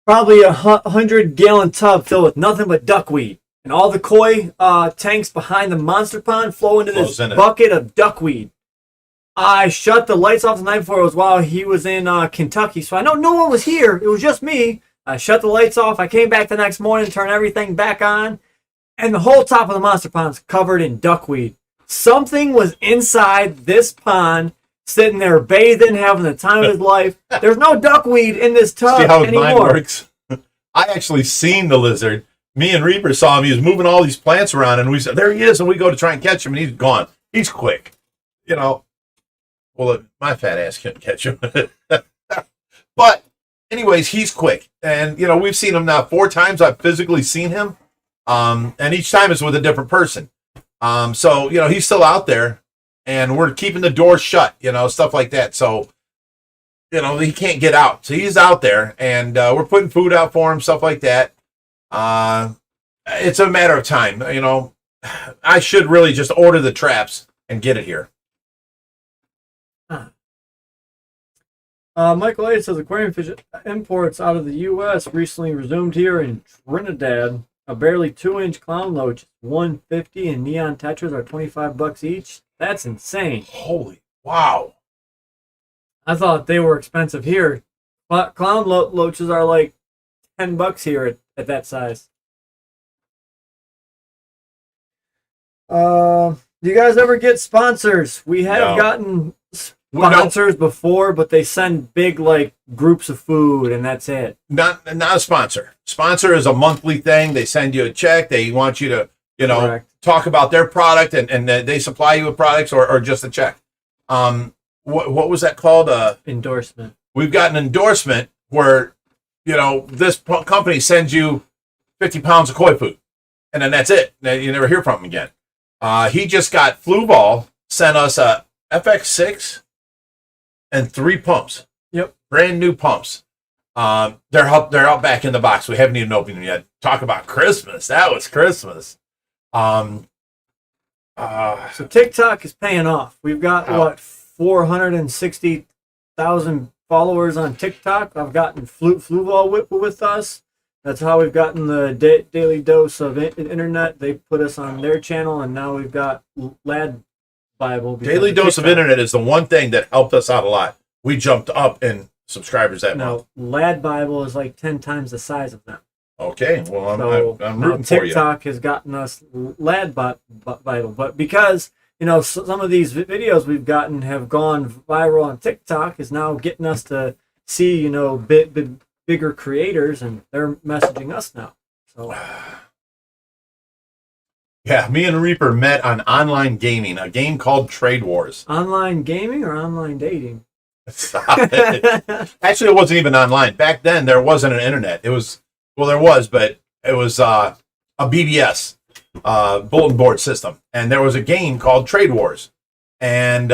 probably 100-gallon tub filled with nothing but duckweed. And all the koi tanks behind the monster pond flow into this bucket of duckweed. I shut the lights off the night before. It was while he was in Kentucky. So I know no one was here. It was just me. I shut the lights off. I came back the next morning, turned everything back on. And the whole top of the monster pond's covered in duckweed. Something was inside this pond, sitting there bathing, having the time of his life. There's no duckweed in this tub anymore. See how his mind works? I actually seen the lizard. Me and Reaper saw him. He was moving all these plants around, and we said, there he is. And we go to try and catch him, and he's gone. He's quick. you know, well, my fat ass couldn't catch him. But anyways, he's quick. And, you know, we've seen him now 4 times. I've physically seen him. And each time it's with a different person. So, you know, he's still out there. And we're keeping the door shut, you know, stuff like that. So, you know, he can't get out. So he's out there. And we're putting food out for him, stuff like that. It's a matter of time. You know, I should really just order the traps and get it here. Michael A. says aquarium fish imports out of the U.S. recently resumed here in Trinidad. A barely 2-inch clown loach is $150 and neon tetras are $25 each. That's insane. Holy wow! I thought they were expensive here. Clown loaches are like $10 here at that size. Do you guys ever get sponsors? We have gotten sponsors before, but they send big like groups of food and that's it. Not a sponsor. Sponsor is a monthly thing. They send you a check. They want you to, you know, Correct. talk about their product and they supply you with products or just a check. What was that called? Endorsement. We've got an endorsement where, you know, this company sends you 50 pounds of koi food and then that's it. You never hear from them again. He just got Fluval, sent us a FX6 and 3 pumps. Yep. Brand new pumps. They're out back in the box. We haven't even opened them yet. Talk about Christmas. That was Christmas. So TikTok is paying off. We've got 460,000 followers on TikTok. I've gotten Fluval with us. That's how we've gotten the daily dose of internet. They put us on their channel, and now we've got Lad Bible. Daily dose of internet is the one thing that helped us out a lot. We jumped up in subscribers that month. Lad Bible is like 10 times the size of them. Okay, well, I'm rooting for you. TikTok TikTok has gotten us Lad Bible, but because you know some of these videos we've gotten have gone viral on TikTok, is now getting us to see bigger creators, and they're messaging us now. So. Yeah, me and Reaper met on online gaming, a game called Trade Wars. Online gaming or online dating? Stop it. Actually, it wasn't even online. Back then, there wasn't an internet. It was, well, there was, but it was a BBS, bulletin board system. And there was a game called Trade Wars. And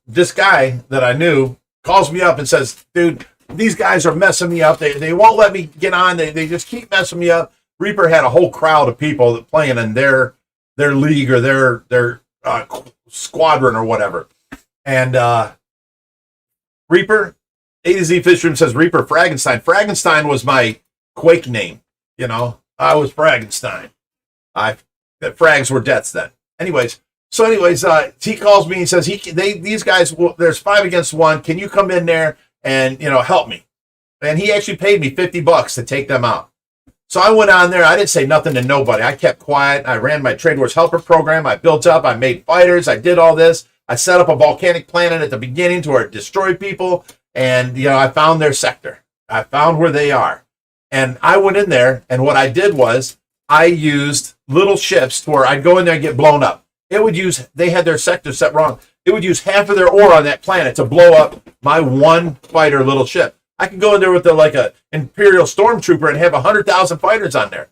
this guy that I knew calls me up and says, dude, these guys are messing me up. They won't let me get on. They just keep messing me up. Reaper had a whole crowd of people that playing in their league or their squadron or whatever. And Reaper, A to Z Fish Room says Reaper Fragenstein. Fragenstein was my Quake name. You know, I was Fragenstein. Frags were deaths then. Anyways, he calls me and says these guys, there's 5 against 1. Can you come in there and, you know, help me? And he actually paid me $50 to take them out. So I went on there. I didn't say nothing to nobody. I kept quiet. I ran my Trade Wars Helper program. I built up. I made fighters. I did all this. I set up a volcanic planet at the beginning to where it destroyed people. And, you know, I found their sector. I found where they are. And I went in there, and what I did was I used little ships to where I'd go in there and get blown up. They had their sector set wrong. It would use half of their ore on that planet to blow up my one fighter little ship. I could go in there with a Imperial Stormtrooper and have 100,000 fighters on there.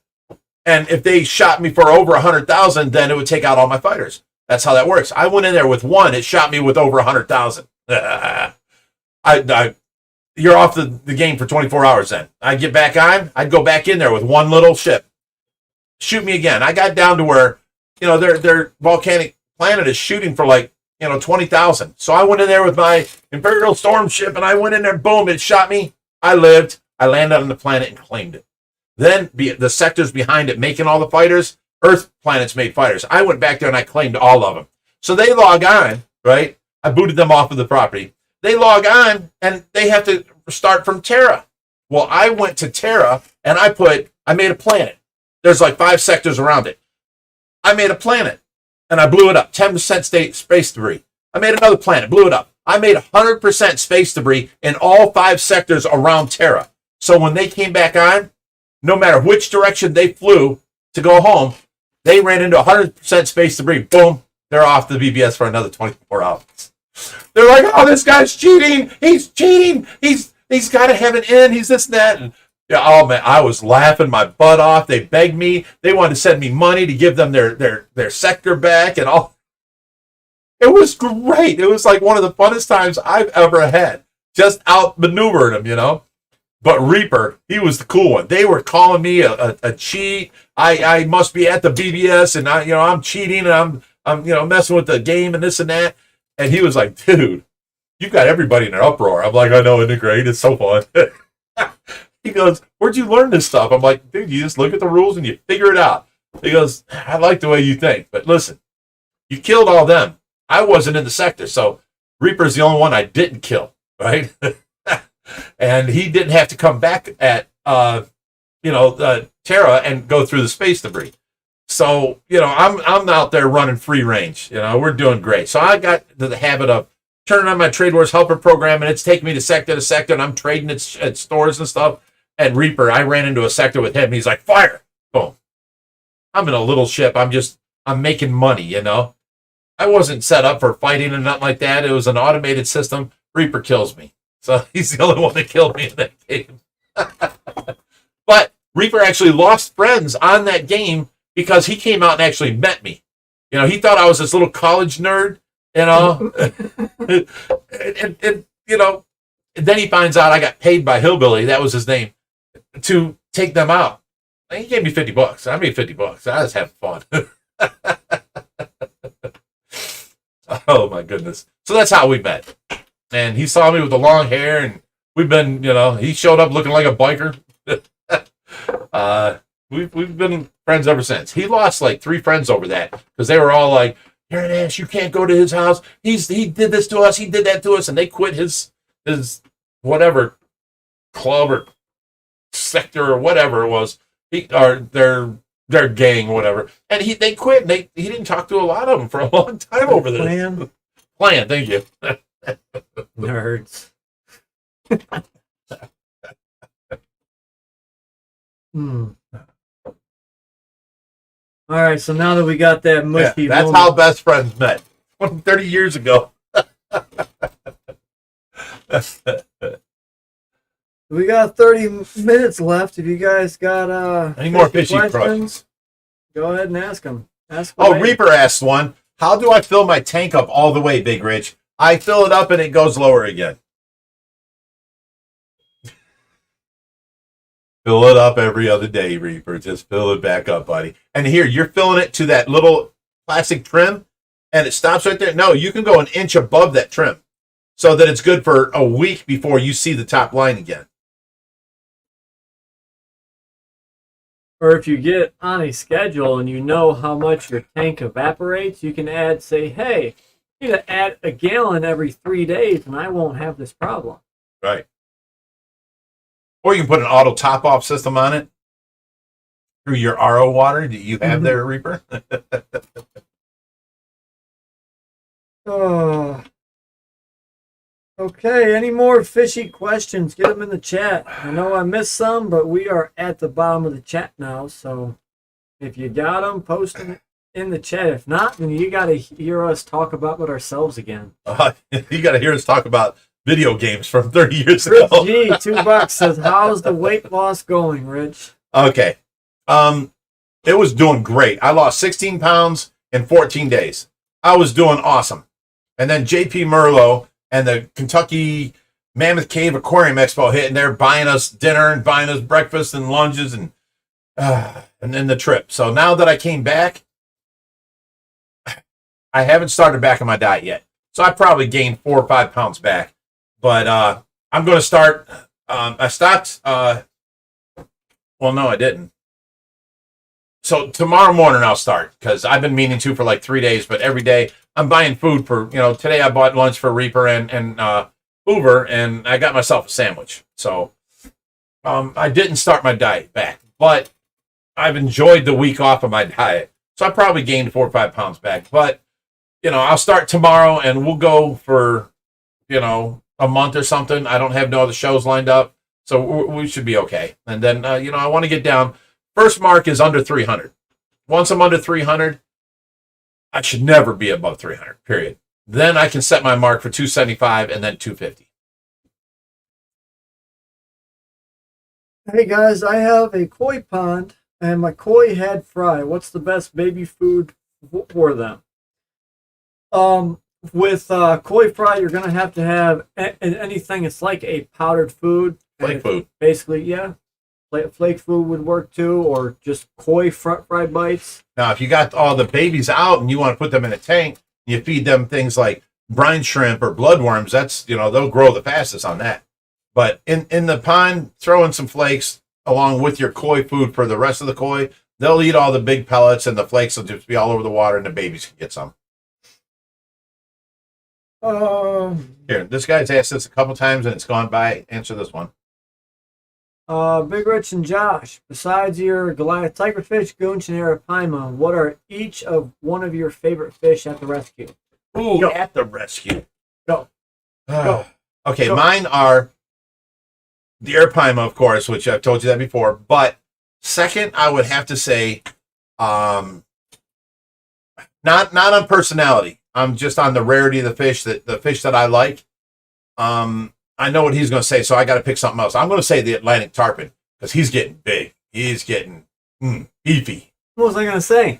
And if they shot me for over 100,000, then it would take out all my fighters. That's how that works. I went in there with 1. It shot me with over 100,000. You're off the game for 24 hours then. I'd get back on. I'd go back in there with 1 little ship. Shoot me again. I got down to where, you know, their volcanic planet is shooting for 20,000. So I went in there with my Imperial Storm ship, and I went in there, boom, it shot me. I lived. I landed on the planet and claimed it. Then the sectors behind it making all the fighters, Earth planets made fighters. I went back there and I claimed all of them. So they log on, right? I booted them off of the property. They log on, and they have to start from Terra. Well, I went to Terra, and I made a planet. There's 5 sectors around it. I made a planet. And I blew it up. 10% space debris. I made another planet, blew it up. I made 100% space debris in all 5 sectors around Terra. So when they came back on, no matter which direction they flew to go home, they ran into 100% space debris. Boom, they're off the BBS for another 24 hours. They're like, oh, this guy's cheating. He's cheating. He's got to have an in. He's this and that. And yeah, oh man, I was laughing my butt off. They begged me. They wanted to send me money to give them their sector back and all. It was great. It was like one of the funnest times I've ever had. Just outmaneuvering them, you know. But Reaper, he was the cool one. They were calling me a cheat. I must be at the BBS and I'm cheating and I'm messing with the game and this and that. And he was like, dude, you've got everybody in an uproar. I'm like, I know, isn't it great? It's so fun. He goes, where'd you learn this stuff? I'm like, dude, you just look at the rules and you figure it out. He goes, I like the way you think. But listen, you killed all them. I wasn't in the sector, so Reaper's the only one I didn't kill, right? And he didn't have to come back at, Terra and go through the space debris. So, I'm out there running free range. We're doing great. So I got to the habit of turning on my Trade Wars Helper program, and it's taking me to sector, and I'm trading at stores and stuff. And Reaper, I ran into a sector with him. And he's like, fire! Boom. I'm in a little ship. I'm making money, I wasn't set up for fighting and nothing like that. It was an automated system. Reaper kills me. So he's the only one that killed me in that game. But Reaper actually lost friends on that game because he came out and actually met me. He thought I was this little college nerd, and then he finds out I got paid by Hillbilly, that was his name, to take them out. And he gave me $50. I made $50. I was having fun. Oh my goodness. So that's how we met. And he saw me with the long hair, and we've been, he showed up looking like a biker. We've been friends ever since. He lost like 3 friends over that because they were all like, "You're an ass. You can't go to his house. He did this to us. He did that to us," and they quit his whatever club or sector or whatever it was, or their gang, whatever. And they quit. And he didn't talk to a lot of them for a long time over this. Plan. Thank you. Nerds. All right, so now that we got that mushy, that's how best friends met 30 years ago. We got 30 minutes left. If you guys got any more fishy questions, go ahead and ask them. Reaper asked one. How do I fill my tank up all the way, Bigrich? I fill it up and it goes lower again. Fill it up every other day, Reaper. Just fill it back up, buddy. And here, you're filling it to that little plastic trim, and it stops right there. No, you can go an inch above that trim so that it's good for a week before you see the top line again. Or if you get on a schedule and you know how much your tank evaporates, you can say, hey, I need to add a gallon every 3 days, and I won't have this problem. Right. Or you can put an auto top-off system on it through your RO water that you have there, Reaper. Oh. Okay, any more fishy questions? Get them in the chat. I know I missed some, but we are at the bottom of the chat now, so if you got them, post them in the chat. If not, then you got to hear us talk about it ourselves again. You got to hear us talk about video games from 30 years ago. Rich G, $2 says, how's the weight loss going, Rich? Okay. It was doing great. I lost 16 pounds in 14 days. I was doing awesome. And then JP Merlot and the Kentucky Mammoth Cave Aquarium Expo hit, and they're buying us dinner and buying us breakfast and lunches and then the trip. So now that I came back, I haven't started back on my diet yet. So I probably gained 4 or 5 pounds back. But I'm going to start. I stopped. Well, no, I didn't. So tomorrow morning I'll start because I've been meaning to for like 3 days. But every day I'm buying food for, today I bought lunch for Reaper and Hoover, and I got myself a sandwich. So I didn't start my diet back, but I've enjoyed the week off of my diet. So I probably gained 4 or 5 pounds back. But, I'll start tomorrow and we'll go for, a month or something. I don't have no other shows lined up, so we should be okay. And then, I want to get down. First mark is under 300. Once I'm under 300, I should never be above 300, period. Then I can set my mark for 275 and then 250. Hey guys, I have a koi pond and my koi had fry. What's the best baby food for them? With koi fry, you're gonna have to have anything. It's like a powdered food. Flake food. Basically, yeah. Flake food would work too, or just koi fry bites. Now, if you got all the babies out and you want to put them in a tank, you feed them things like brine shrimp or bloodworms. That's, they'll grow the fastest on that. But in the pond, throw in some flakes along with your koi food for the rest of the koi. They'll eat all the big pellets, and the flakes will just be all over the water, and the babies can get some. Here, this guy's asked this a couple times, and it's gone by. Answer this one. Bigrich and Josh, besides your Goliath tigerfish, goonch, and arapaima, what are each of one of your favorite fish at the rescue? Ooh, Go. At the rescue. Go. Go. Okay, Go. Mine are the arapaima, of course, which I've told you that before. But second, I would have to say, not on personality. I'm just on the rarity of the fish that I like. I know what he's going to say, so I got to pick something else. I'm going to say the Atlantic tarpon because he's getting big. He's getting beefy. What was I going to say?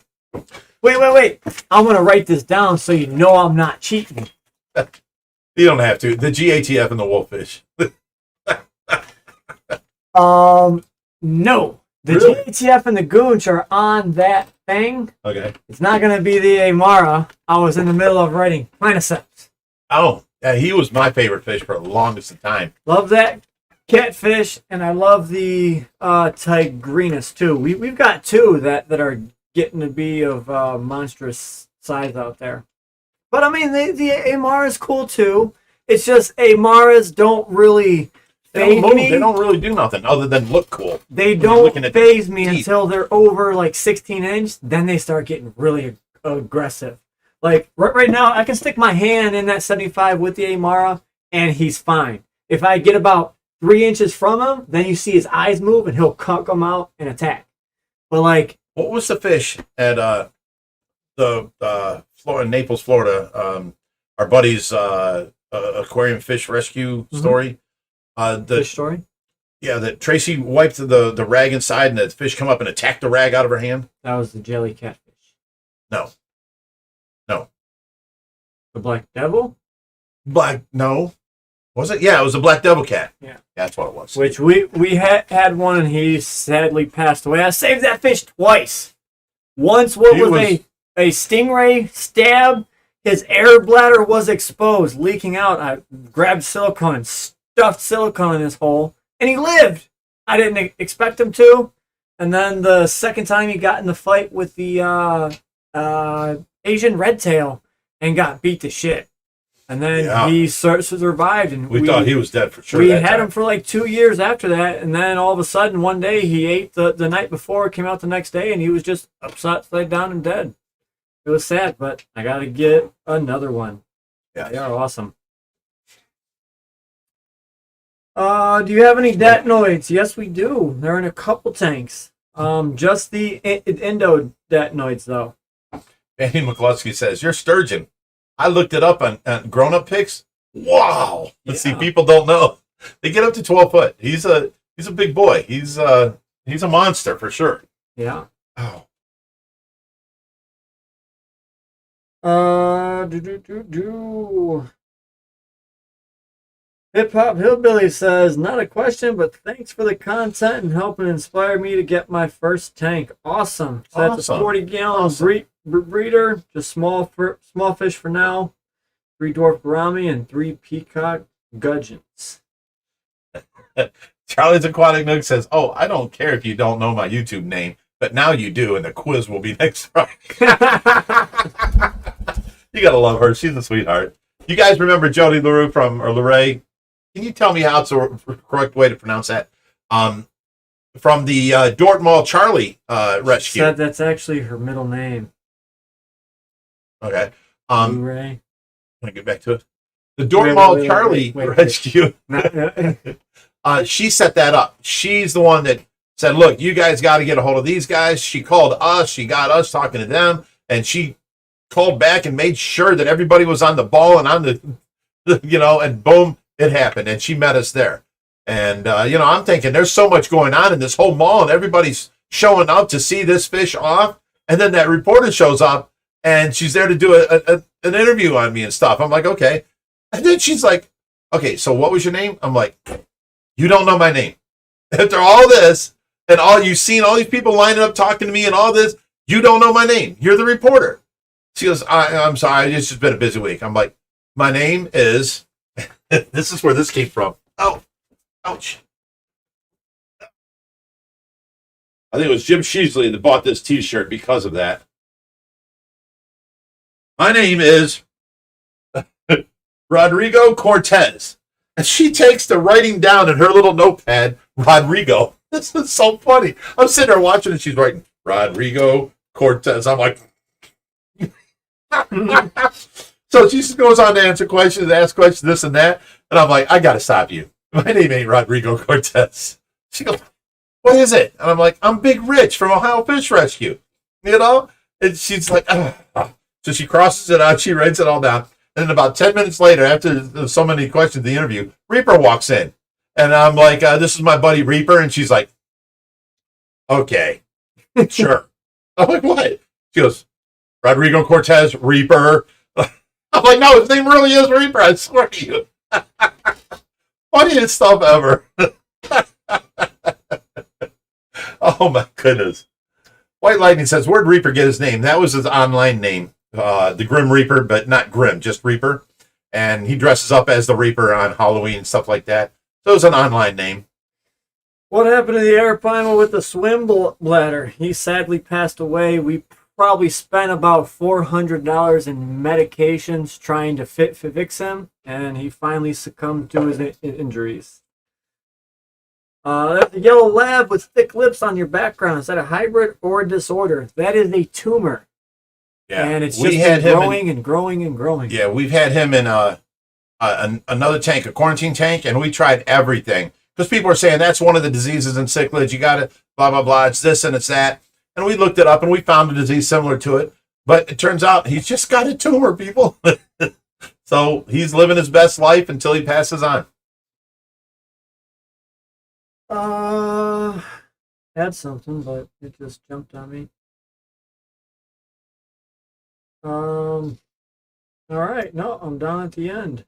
Wait. I'm going to write this down so you know I'm not cheating. You don't have to. The GATF and the wolffish. No. The Really? GATF and the goonch are on that thing. Okay. It's not going to be the Amara. I was in the middle of writing Planoceps. Oh, yeah, he was my favorite fish for the longest of time. Love that catfish, and I love the tigrinus too. We've got two that are getting to be of monstrous size out there. But I mean, the Amara is cool too. It's just Amaras don't really They phase don't move. me. They don't really do nothing other than look cool. They When you're looking don't at the phase me teeth. until they're over like 16 inch. Then they start getting really aggressive. Like right now, I can stick my hand in that 75 with the Amara, and he's fine. If I get about 3 inches from him, then you see his eyes move, and he'll come out and attack. But like, What was the fish at the Florida, Naples, Florida? Our buddy's aquarium fish rescue story. The fish story? Yeah, that Tracy wiped the rag inside, and the fish come up and attacked the rag out of her hand. That was the jelly catfish. No. The black devil? No. Was it? Yeah, it was a black devil cat. Yeah. That's what it was. Which we had one, and he sadly passed away. I saved that fish twice. Once He with was- a stingray stab, his air bladder was exposed, leaking out. I grabbed silicone and stuffed silicone in his hole, and he lived. I didn't expect him to. And then the second time he got in the fight with the Asian red tail and got beat to shit. And then he survived, and we thought he was dead for sure. we that had time. him for like 2 years after that, and then all of a sudden one day he ate the night before, came out the next day, and he was just upside down and dead. It was sad, but I gotta get another one. Yeah. They are awesome. Do you have any datnoids? Yes, we do. They're in a couple tanks. Just the endodacnoids though. Andy McCluskey says, "You're Sturgeon. I looked it up on grown-up pics. Wow. Let's see, Yeah. people don't know. They get up to 12 foot. He's a big boy. He's a monster for sure." Yeah. Oh. Hip Hop Hillbilly says, not a question, but thanks for the content and helping inspire me to get my first tank. Awesome. So that's a Awesome. 40-gallon breeder, just small fish for now. 3 dwarf gourami and 3 peacock gudgeons. Charlie's Aquatic Nook says, "Oh, I don't care if you don't know my YouTube name, but now you do, and the quiz will be next Friday." You gotta love her. She's a sweetheart. You guys remember Jody LaRue or Luray? Can you tell me how it's the correct way to pronounce that? From the Dortmund Charlie rescue. Said that's actually her middle name. Okay. Blu-ray. Can I get back to it? The Dortmund wait, Charlie wait. rescue. She set that up. She's the one that said, "Look, you guys got to get a hold of these guys." She called us. She got us talking to them, and she called back and made sure that everybody was on the ball and on the you know, and boom, it happened. And she met us there. And, you know, I'm thinking there's so much going on in this whole mall and everybody's showing up to see this fish off. And then that reporter shows up and she's there to do an interview on me and stuff. I'm like, okay. And then she's like, okay, so what was your name? I'm like, you don't know my name. After all this and all you've seen all these people lining up talking to me and all this, you don't know my name. You're the reporter. She goes, I'm sorry, it's just been a busy week. I'm like, my name is, this is where this came from. Oh, ouch. I think it was Jim Sheasley that bought this t-shirt because of that. My name is Rodrigo Cortez. And she takes the writing down in her little notepad, Rodrigo. This is so funny. I'm sitting there watching and she's writing, Rodrigo Cortez. I'm like, so she just goes on to answer questions, ask questions, this and that. And I'm like, I got to stop you. My name ain't Rodrigo Cortez. She goes, what is it? And I'm like, I'm Big Rich from Ohio Fish Rescue. You know? And she's like, ah. So she crosses it out. She writes it all down. And then about 10 minutes later, after so many questions in the interview, Reaper walks in. And I'm like, this is my buddy Reaper. And she's like, okay, sure. I'm like, what? She goes, Rodrigo Cortez, Reaper. I'm like, no, his name really is Reaper. I swear to you. Funniest stuff ever. Oh, my goodness. White Lightning says, where'd Reaper get his name? That was his online name. The Grim Reaper, but not Grim, just Reaper. And he dresses up as the Reaper on Halloween and stuff like that. So it's an online name. What happened to the albino with the swim bladder? He sadly passed away. We probably spent about $400 in medications trying to fix him, and he finally succumbed to his injuries. That's a yellow lab with thick lips on your background. Is that a hybrid or a disorder? That is a tumor. Yeah, and it's just been growing and growing and growing. Yeah, we've had him in another tank, a quarantine tank, and we tried everything. Because people are saying that's one of the diseases in cichlids. You got to blah, blah, blah. It's this and it's that. And we looked it up and we found a disease similar to it. But it turns out he's just got a tumor, people. So he's living his best life until he passes on. Had something, but it just jumped on me. All right, no, I'm down at the end.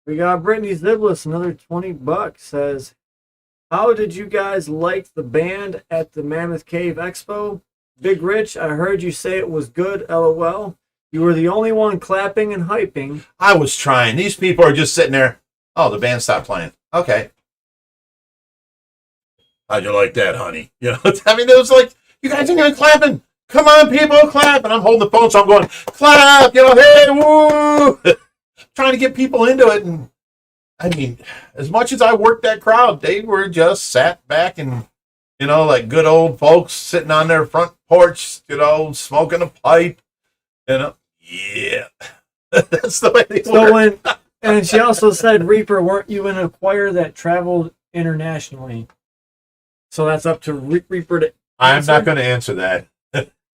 We got Brittany Ziblis, another $20, says, how did you guys like the band at the Mammoth Cave Expo? Big Rich, I heard you say it was good, LOL. You were the only one clapping and hyping. I was trying. These people are just sitting there. Oh, the band stopped playing. Okay. How'd you like that, honey? You know, I mean, it was like, you guys are clapping. Come on, people, clap. And I'm holding the phone, so I'm going, clap, you know, hey, woo. Trying to get people into it. And I mean, as much as I worked that crowd, they were just sat back and, you know, like good old folks sitting on their front porch, you know, smoking a pipe. You know, yeah. That's the way they work. And she also said, Reaper, weren't you in a choir that traveled internationally? So that's up to Reaper to answer. I'm not going to answer that.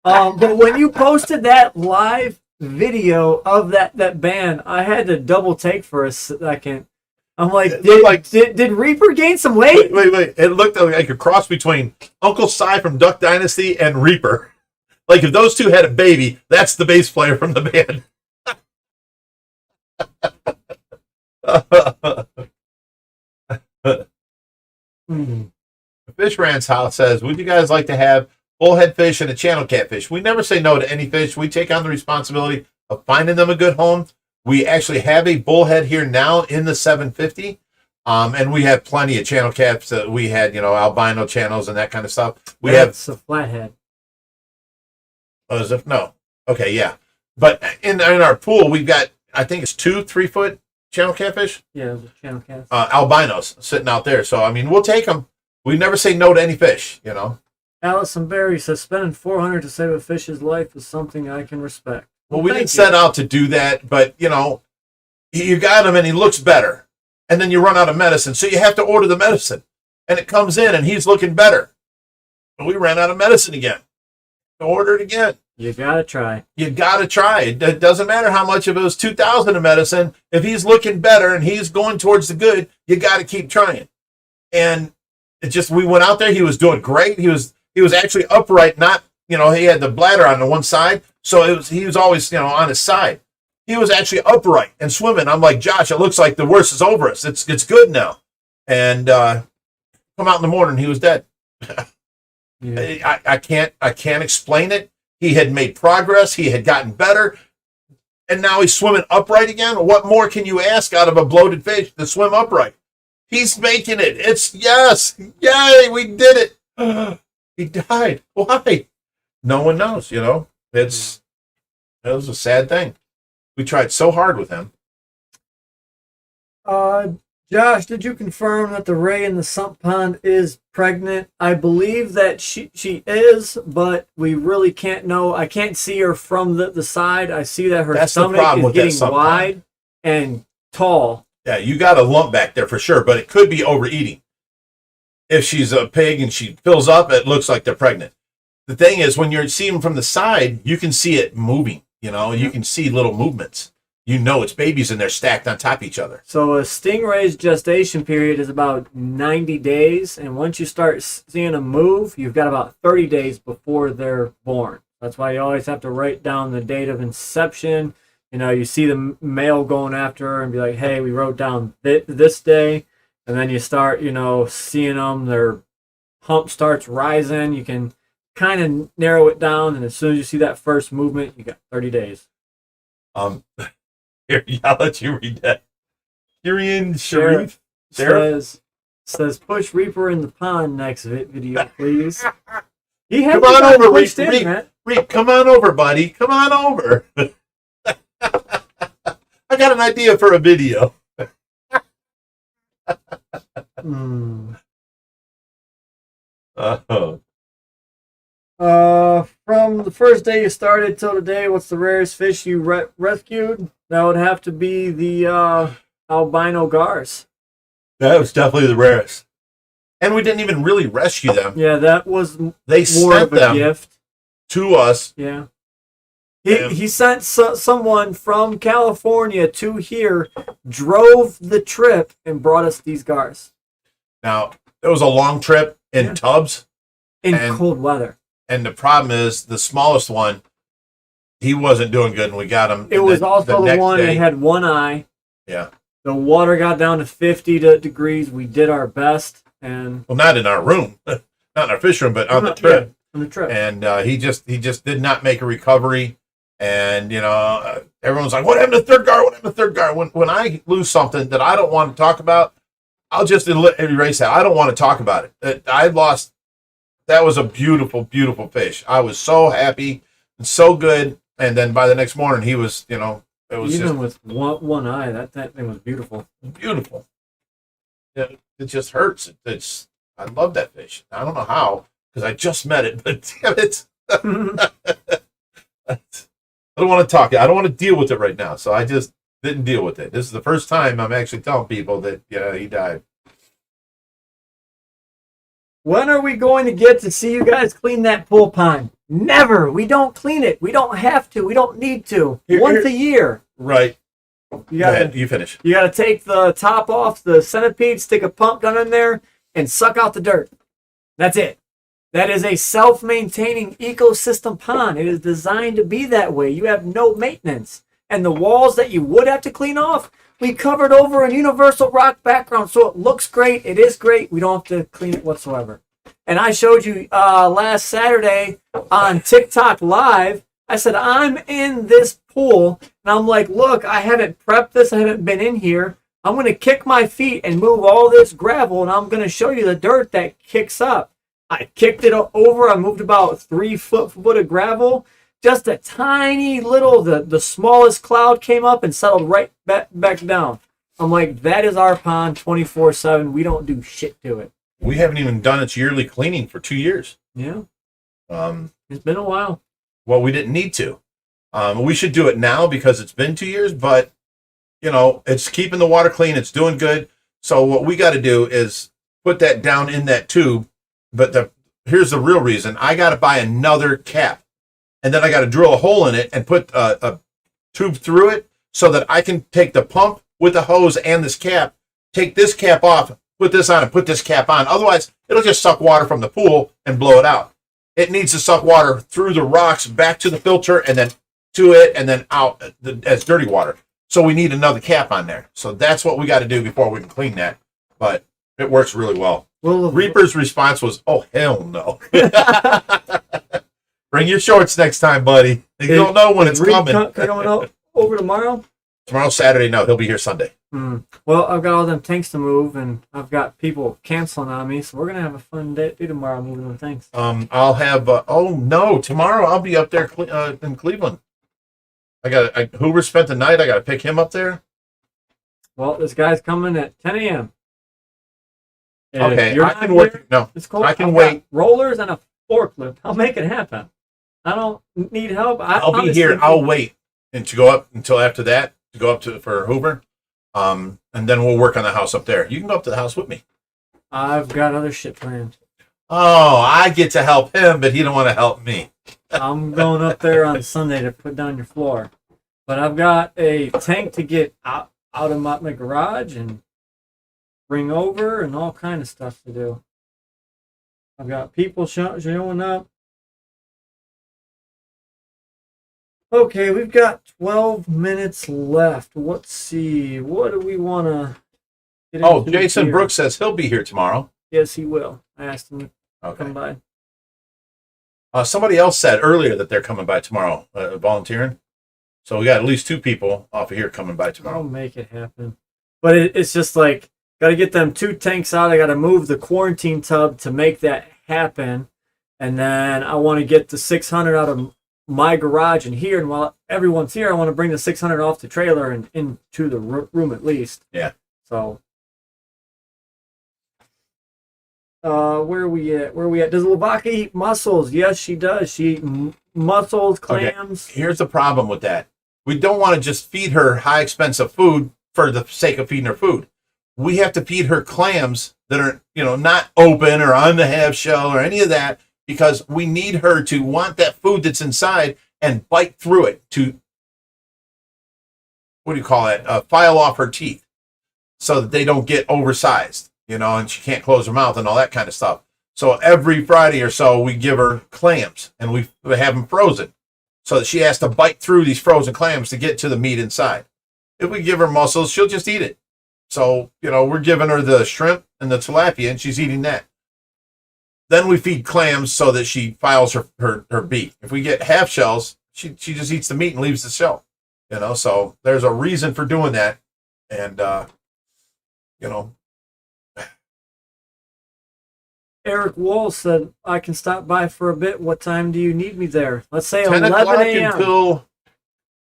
But when you posted that live video of that band, I had to double take for a second. I'm like, did Reaper gain some weight? Wait. It looked like a cross between Uncle Si from Duck Dynasty and Reaper. Like if those two had a baby, that's the bass player from the band. Fish Rant's house says, would you guys like to have bullhead fish and a channel catfish? We never say no to any fish. We take on the responsibility of finding them a good home. We actually have a bullhead here now in the 750. And we have plenty of channel caps. We had, you know, albino channels and that kind of stuff. That's a flathead. Oh, is it? No. Okay, yeah. But in our pool, we've got, I think it's 2 3-foot channel catfish. Yeah, channel cats. Albinos sitting out there. So, I mean, we'll take them. We never say no to any fish, you know. Allison Berry says, spending $400 to save a fish's life is something I can respect. Well, we didn't set out to do that, but, you know, you got him and he looks better. And then you run out of medicine. So you have to order the medicine. And it comes in and he's looking better. But we ran out of medicine again. So order it again. You gotta try. You got to try it. It doesn't matter how much of it was 2,000 of medicine. If he's looking better and he's going towards the good, you got to keep trying. And it just, we went out there. He was doing great. He was actually upright, not, he had the bladder on the one side. So he was always, on his side. He was actually upright and swimming. I'm like, Josh, it looks like the worst is over us. It's good now. And come out in the morning, he was dead. Yeah. I can't explain it. He had made progress. He had gotten better. And now he's swimming upright again. What more can you ask out of a bloated fish to swim upright? He's making it. It's yes. Yay, we did it. He died. Why? No one knows, It was a sad thing. We tried so hard with him. Josh, did you confirm that the ray in the sump pond is pregnant? I believe that she is, but we really can't know. I can't see her from the side. I see that her stomach is getting wide and tall. Yeah, you got a lump back there for sure, but it could be overeating. If she's a pig and she fills up, it looks like they're pregnant. The thing is, when you're seeing them from the side, you can see it moving, you can see little movements. It's babies and they're stacked on top of each other. So a stingray's gestation period is about 90 days. And once you start seeing them move, you've got about 30 days before they're born. That's why you always have to write down the date of inception. You see the male going after her and be like, hey, we wrote down this day. And then you start, seeing them. Their hump starts rising. You can kind of narrow it down. And as soon as you see that first movement, you got 30 days. Here, I'll let you read that. Kyrian Sharif says push Reaper in the pond next video, please. He come on over, Reap. Come on over, buddy. Come on over. I got an idea for a video. From the first day you started till today, what's the rarest fish you rescued? That would have to be the albino gars. That was definitely the rarest. And we didn't even really rescue them. Yeah, that was they more of a gift to us. Yeah. He sent someone from California to here, drove the trip, and brought us these gars. Now, it was a long trip in tubs. In cold weather. And the problem is, the smallest one, he wasn't doing good, and we got him. It was also the one that had one eye. Yeah. The water got down to 50 degrees. We did our best. And well, not in our room. Not in our fish room, but on the trip. Yeah, on the trip. And he just did not make a recovery. And, everyone's like, what happened to third gar? What happened to third gar? When I lose something that I don't want to talk about, I'll just erase that. I don't want to talk about it. I lost. That was a beautiful, beautiful fish. I was so happy and so good. And then by the next morning, he was, it was even with one eye, that thing was beautiful. Beautiful. Yeah, it just hurts. I love that fish. I don't know how, because I just met it, but damn it. I don't want to talk. I don't want to deal with it right now. So I just didn't deal with it. This is the first time I'm actually telling people that, he died. When are we going to get to see you guys clean that pool pond? Never. We don't clean it. We don't have to. We don't need to. Once a year. Right. You finish. You got to take the top off the centipede, stick a pump gun in there, and suck out the dirt. That's it. That is a self-maintaining ecosystem pond. It is designed to be that way. You have no maintenance. And the walls that you would have to clean off, we covered over a universal rock background, so it looks great. It is great. We don't have to clean it whatsoever. And I showed you last Saturday on TikTok Live. I said, I'm in this pool, and I'm like, look, I haven't prepped this. I haven't been in here. I'm going to kick my feet and move all this gravel, and I'm going to show you the dirt that kicks up. I kicked it over. I moved about 3 foot of gravel. Just a tiny little, the smallest cloud came up and settled right back down. I'm like, that is our pond 24/7. We don't do shit to it. We haven't even done its yearly cleaning for 2 years. Yeah. It's been a while. Well, we didn't need to. We should do it now because it's been 2 years, but, it's keeping the water clean. It's doing good. So what we got to do is put that down in that tube. But here's the real reason. I got to buy another cap. and then I got to drill a hole in it and put a tube through it so that I can take the pump with the hose and this cap, take this cap off, put this on, and put this cap on. Otherwise, it'll just suck water from the pool and blow it out. It needs to suck water through the rocks back to the filter and then to it and then out as dirty water. So we need another cap on there. So that's what we got to do before we can clean that. But it works really well. Well, Reaper's response was, "Oh, hell no." Bring your shorts next time, buddy. You don't know when it's coming. Coming over tomorrow? Tomorrow's Saturday. No, he'll be here Sunday. Well, I've got all them tanks to move, and I've got people canceling on me, so we're going to have a fun day tomorrow moving them tanks. I'll have, oh, no, tomorrow I'll be up there in Cleveland. Hoover spent the night. I got to pick him up there. Well, this guy's coming at 10 a.m. Okay, I can work. No, it's cool. I can wait. Rollers and a forklift. I'll make it happen. I don't need help. I'll be here. I'll wait and to go up until after that to go up for Hoover, and then we'll work on the house up there. You can go up to the house with me. I've got other shit planned. Oh, I get to help him, but he don't want to help me. I'm going up there on Sunday to put down your floor, but I've got a tank to get out of my garage and bring over, and all kind of stuff to do. I've got people showing up. Okay, we've got 12 minutes left. Let's see. What do we want to get into? Oh, Jason Brooks says he'll be here tomorrow. Yes, he will. I asked him to come by. Somebody else said earlier that they're coming by tomorrow, volunteering. So we got at least 2 people off of here coming by tomorrow. I'll make it happen. But it's just like, got to get them 2 tanks out. I got to move the quarantine tub to make that happen. And then I want to get the 600 out of my garage and here. And while everyone's here, I want to bring the 600 off the trailer and into the room at least. Yeah. So, where are we at? Does Lavaca eat mussels? Yes, she does. She eats mussels, clams. Okay. Here's the problem with that. We don't want to just feed her high expensive food for the sake of feeding her food. We have to feed her clams that are, not open or on the half shell or any of that, because we need her to want that food that's inside and bite through it to, file off her teeth so that they don't get oversized, and she can't close her mouth and all that kind of stuff. So every Friday or so, we give her clams and we have them frozen so that she has to bite through these frozen clams to get to the meat inside. If we give her mussels, she'll just eat it. So, we're giving her the shrimp and the tilapia, and she's eating that. Then we feed clams so that she files her beak. If we get half shells, she just eats the meat and leaves the shell. So there's a reason for doing that. And, Eric Wall said, I can stop by for a bit. What time do you need me there? Let's say 10 11 a.m. until...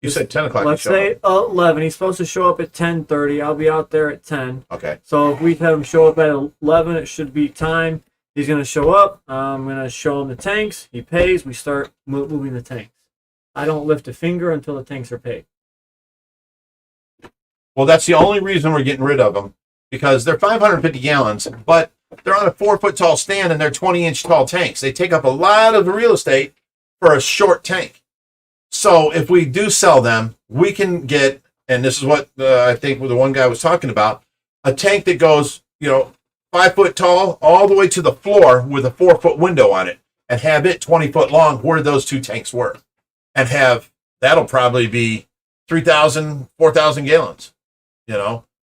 You said 10 o'clock. Let's say 11. He's supposed to show up at 10:30. I'll be out there at 10. Okay. So if we have him show up at 11, it should be time. He's going to show up. I'm going to show him the tanks. He pays. We start moving the tanks. I don't lift a finger until the tanks are paid. Well, that's the only reason we're getting rid of them, because they're 550 gallons, but they're on a 4-foot tall stand and they're 20-inch tall tanks. They take up a lot of the real estate for a short tank. So if we do sell them, we can get, and this is what I think the one guy was talking about, a tank that goes, 5 foot tall all the way to the floor with a 4-foot window on it, and have it 20 foot long where those 2 tanks were, and that'll probably be 3,000, 4,000 gallons,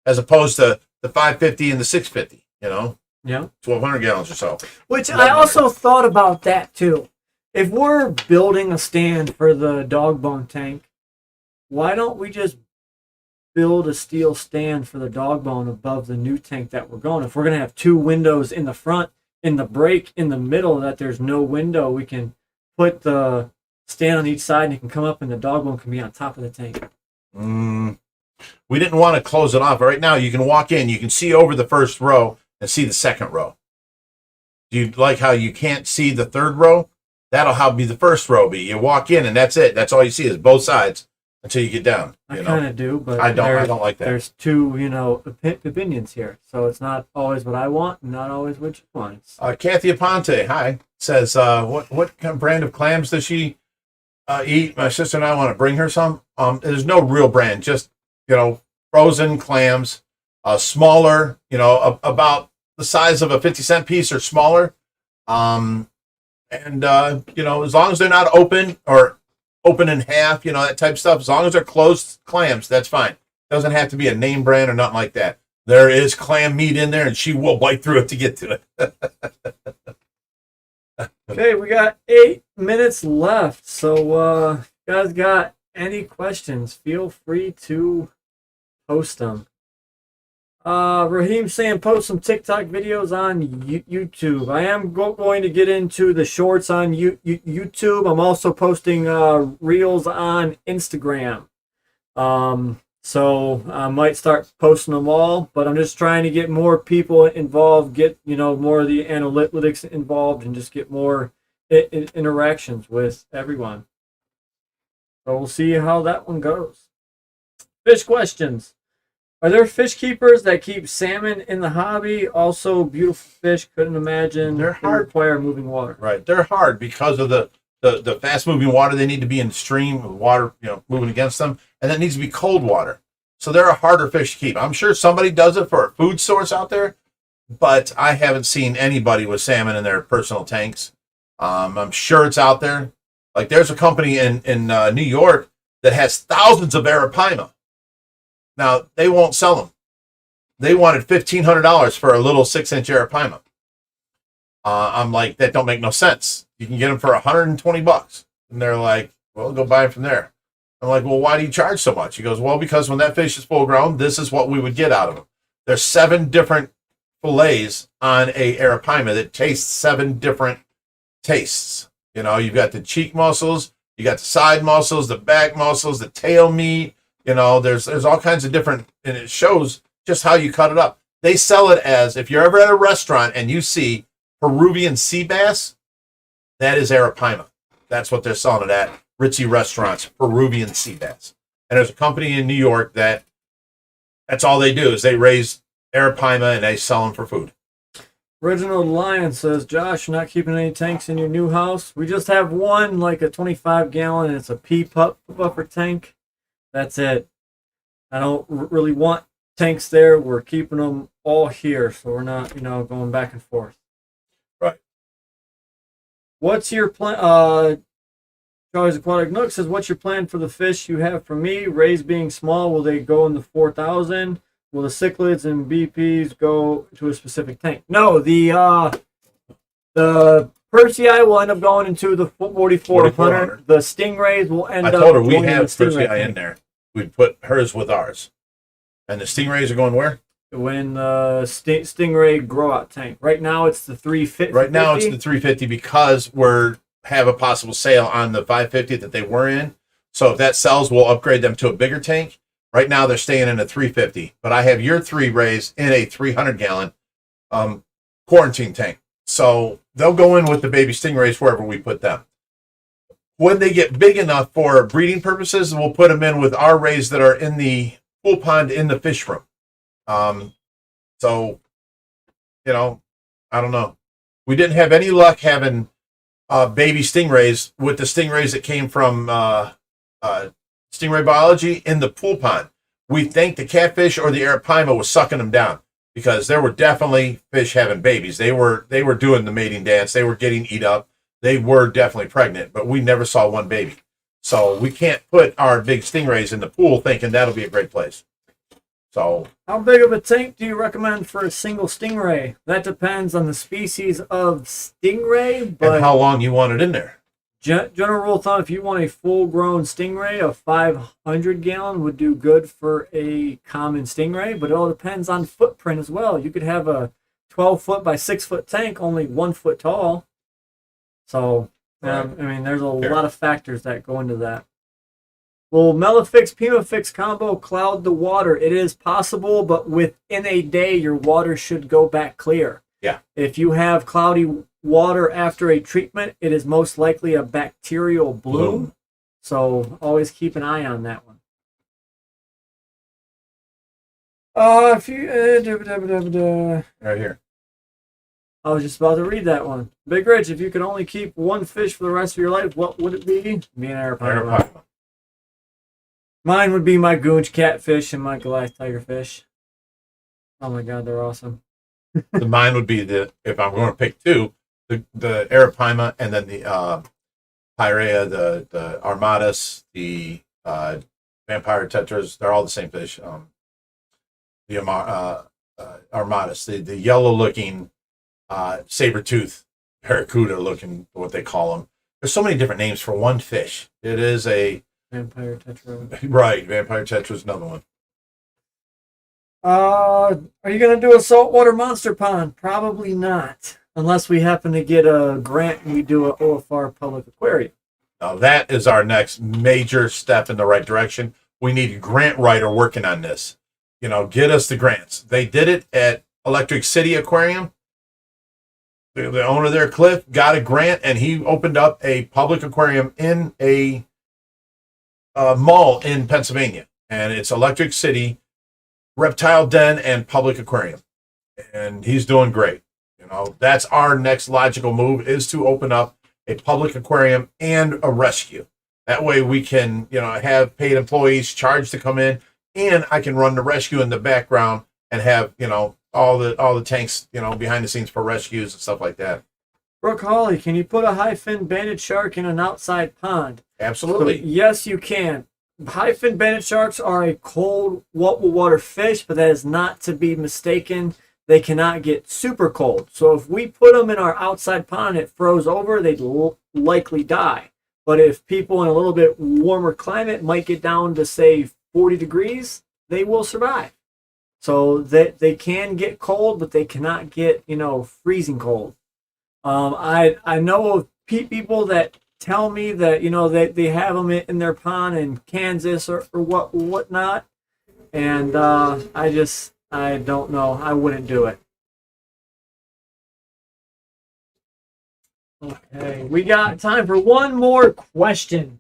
as opposed to the 550 and the 650, Yeah. 1,200 gallons or so. Which I also thought about that too. If we're building a stand for the dog bone tank, why don't we just build a steel stand for the dog bone above the new tank that we're going? If we're going to have 2 windows in the front, in the break, in the middle, that there's no window, we can put the stand on each side and it can come up and the dog bone can be on top of the tank. We didn't want to close it off. Right now, you can walk in, you can see over the first row and see the second row. Do you like how you can't see the third row? That'll how be the first row be. You walk in and that's it. That's all you see is both sides until you get down. I kind of do, but I don't like that. There's 2, opinions here, so it's not always what I want, and not always what you want. Kathy Aponte, hi, says, what kind of brand of clams does she eat. My sister and I want to bring her some. There's no real brand, just frozen clams, smaller, about the size of a 50-cent piece or smaller. And as long as they're not open or open in half, that type of stuff. As long as they're closed clams, that's fine. Doesn't have to be a name brand or nothing like that. There is clam meat in there, and she will bite through it to get to it. Okay, we got 8 minutes left. So, if you guys got any questions, feel free to post them. Raheem saying post some TikTok videos on YouTube. I am going to get into the shorts on YouTube. I'm also posting reels on Instagram. So I might start posting them all, but I'm just trying to get more people involved, get more of the analytics involved, and just get more interactions with everyone. So we'll see how that one goes. Fish questions. Are there fish keepers that keep salmon in the hobby? Also, beautiful fish. Couldn't imagine They're hard. Require moving water. Right, they're hard because of the fast moving water. They need to be in the stream with water, moving against them, and that needs to be cold water. So they're a harder fish to keep. I'm sure somebody does it for a food source out there, but I haven't seen anybody with salmon in their personal tanks. I'm sure it's out there. Like there's a company in New York that has thousands of arapaima. Now, they won't sell them. They wanted $1,500 for a little 6-inch arapaima. I'm like, that don't make no sense. You can get them for $120. And they're like, well, go buy them from there. I'm like, well, why do you charge so much? He goes, well, because when that fish is full grown, this is what we would get out of them. There's 7 different fillets on a arapaima that taste 7 different tastes. You've got the cheek muscles, you got the side muscles, the back muscles, the tail meat. There's all kinds of different, and it shows just how you cut it up. They sell it as, if you're ever at a restaurant and you see Peruvian sea bass, that is arapaima. That's what they're selling it at. Ritzy restaurants, Peruvian sea bass. And there's a company in New York that's all they do is they raise arapaima and they sell them for food. Reginald Lyon says, Josh, you're not keeping any tanks in your new house? We just have one, like a 25-gallon, and it's a pea buffer tank. That's it. I don't really want tanks there. We're keeping them all here, so we're not, going back and forth. Right. What's your plan? Charlie's Aquatic Nook says, what's your plan for the fish you have for me? Rays being small, will they go in the 4,000? Will the cichlids and BPs go to a specific tank? No, the Persei will end up going into the 4,400. The Stingrays will end up. I told her we going have in the Stingray Persei in there. We put hers with ours. And the Stingrays are going where? When the Stingray grow out tank. Right now it's the 350. Right now it's the 350 because we're have a possible sale on the 550 that they were in. So if that sells, we'll upgrade them to a bigger tank. Right now they're staying in a 350. But I have your 3 rays in a 300-gallon quarantine tank. So they'll go in with the baby Stingrays wherever we put them. When they get big enough for breeding purposes, we'll put them in with our rays that are in the pool pond in the fish room. So, I don't know. We didn't have any luck having baby stingrays with the stingrays that came from stingray biology in the pool pond. We think the catfish or the arapaima was sucking them down because there were definitely fish having babies. They were doing the mating dance. They were getting eat up. They were definitely pregnant, but we never saw one baby. So we can't put our big stingrays in the pool thinking that'll be a great place. So, how big of a tank do you recommend for a single stingray? That depends on the species of stingray, but and how long you want it in there. General rule of thumb, if you want a full-grown stingray, a 500-gallon would do good for a common stingray, but it all depends on footprint as well. You could have a 12-foot by 6-foot tank, only 1 foot tall. So, there's a lot of factors that go into that. Will Melifix Pimafix combo cloud the water? It is possible, but within a day, your water should go back clear. Yeah. If you have cloudy water after a treatment, it is most likely a bacterial bloom. So always keep an eye on that one. If you Right here. I was just about to read that one. Big Rich, if you could only keep one fish for the rest of your life, what would it be? Be an arapaima. Mine would be my goonch catfish and my Goliath tigerfish. Oh my god, they're awesome. Mine would be if I'm going to pick two, the arapaima and then the Pyrea, the armadas, the vampire tetras. They're all the same fish. The armadas, the yellow looking saber tooth barracuda looking, what they call them. There's so many different names for one fish. It is a vampire tetra. Right, vampire tetra is another one. Are you gonna do a saltwater monster pond? Probably not, unless we happen to get a grant and we do a OFR public aquarium. Now that is our next major step in the right direction. We need a grant writer working on this. Get us the grants. They did it at Electric City Aquarium. The owner there, Cliff, got a grant and he opened up a public aquarium in a mall in Pennsylvania. And it's Electric City, Reptile Den, and Public Aquarium. And he's doing great. That's our next logical move, is to open up a public aquarium and a rescue. That way we can, have paid employees charged to come in, and I can run the rescue in the background and have, all the tanks, behind the scenes for rescues and stuff like that. Brooke Hawley, can you put a high-fin banded shark in an outside pond? Absolutely. Yes, you can. High-fin banded sharks are a cold water fish, but that is not to be mistaken. They cannot get super cold. So if we put them in our outside pond and it froze over, they'd likely die. But if people in a little bit warmer climate might get down to, say, 40 degrees, they will survive. So they can get cold, but they cannot get, freezing cold. I know of people that tell me that, they have them in their pond in Kansas or whatnot. And I don't know. I wouldn't do it. Okay, we got time for one more question.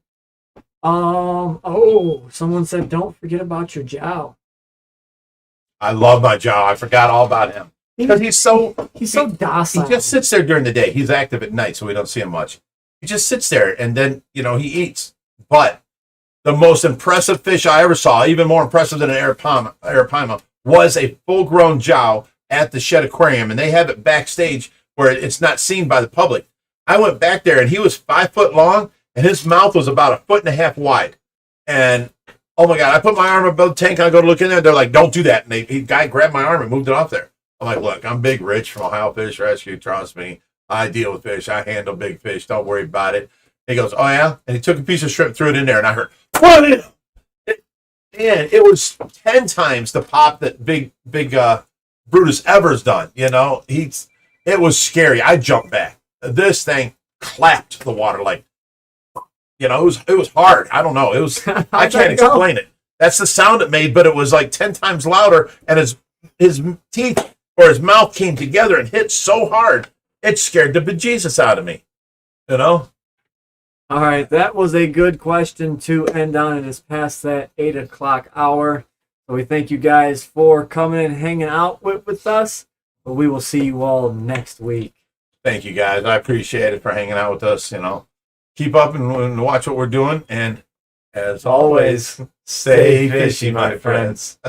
Someone said don't forget about your jowl. I love my jowl. I forgot all about him. Because he's so docile. He just sits there during the day. He's active at night, so we don't see him much. He just sits there, and then, he eats. But the most impressive fish I ever saw, even more impressive than an arapaima, was a full-grown jowl at the Shed Aquarium, and they have it backstage where it's not seen by the public. I went back there, and he was 5 foot long, and his mouth was about 1.5 feet wide. And, oh my God, I put my arm above the tank, and I go to look in there, they're like, don't do that. And the guy grabbed my arm and moved it off there. I'm like, look, I'm Big Rich from Ohio Fish Rescue. Trust me. I deal with fish. I handle big fish. Don't worry about it. He goes, oh, yeah? And he took a piece of shrimp, threw it in there, and I heard, what in? And it was 10 times the pop that big Brutus ever's done. It was scary. I jumped back. This thing clapped the water like, it was hard. I don't know. It was, I can't explain it. That's the sound it made, but it was like 10 times louder, and his teeth or his mouth came together and hit so hard, it scared the bejesus out of me. All right, that was a good question to end on. It is past that 8 o'clock hour. So we thank you guys for coming and hanging out with us. But we will see you all next week. Thank you, guys. I appreciate it for hanging out with us. Keep up and watch what we're doing. And as always, stay fishy, my friends.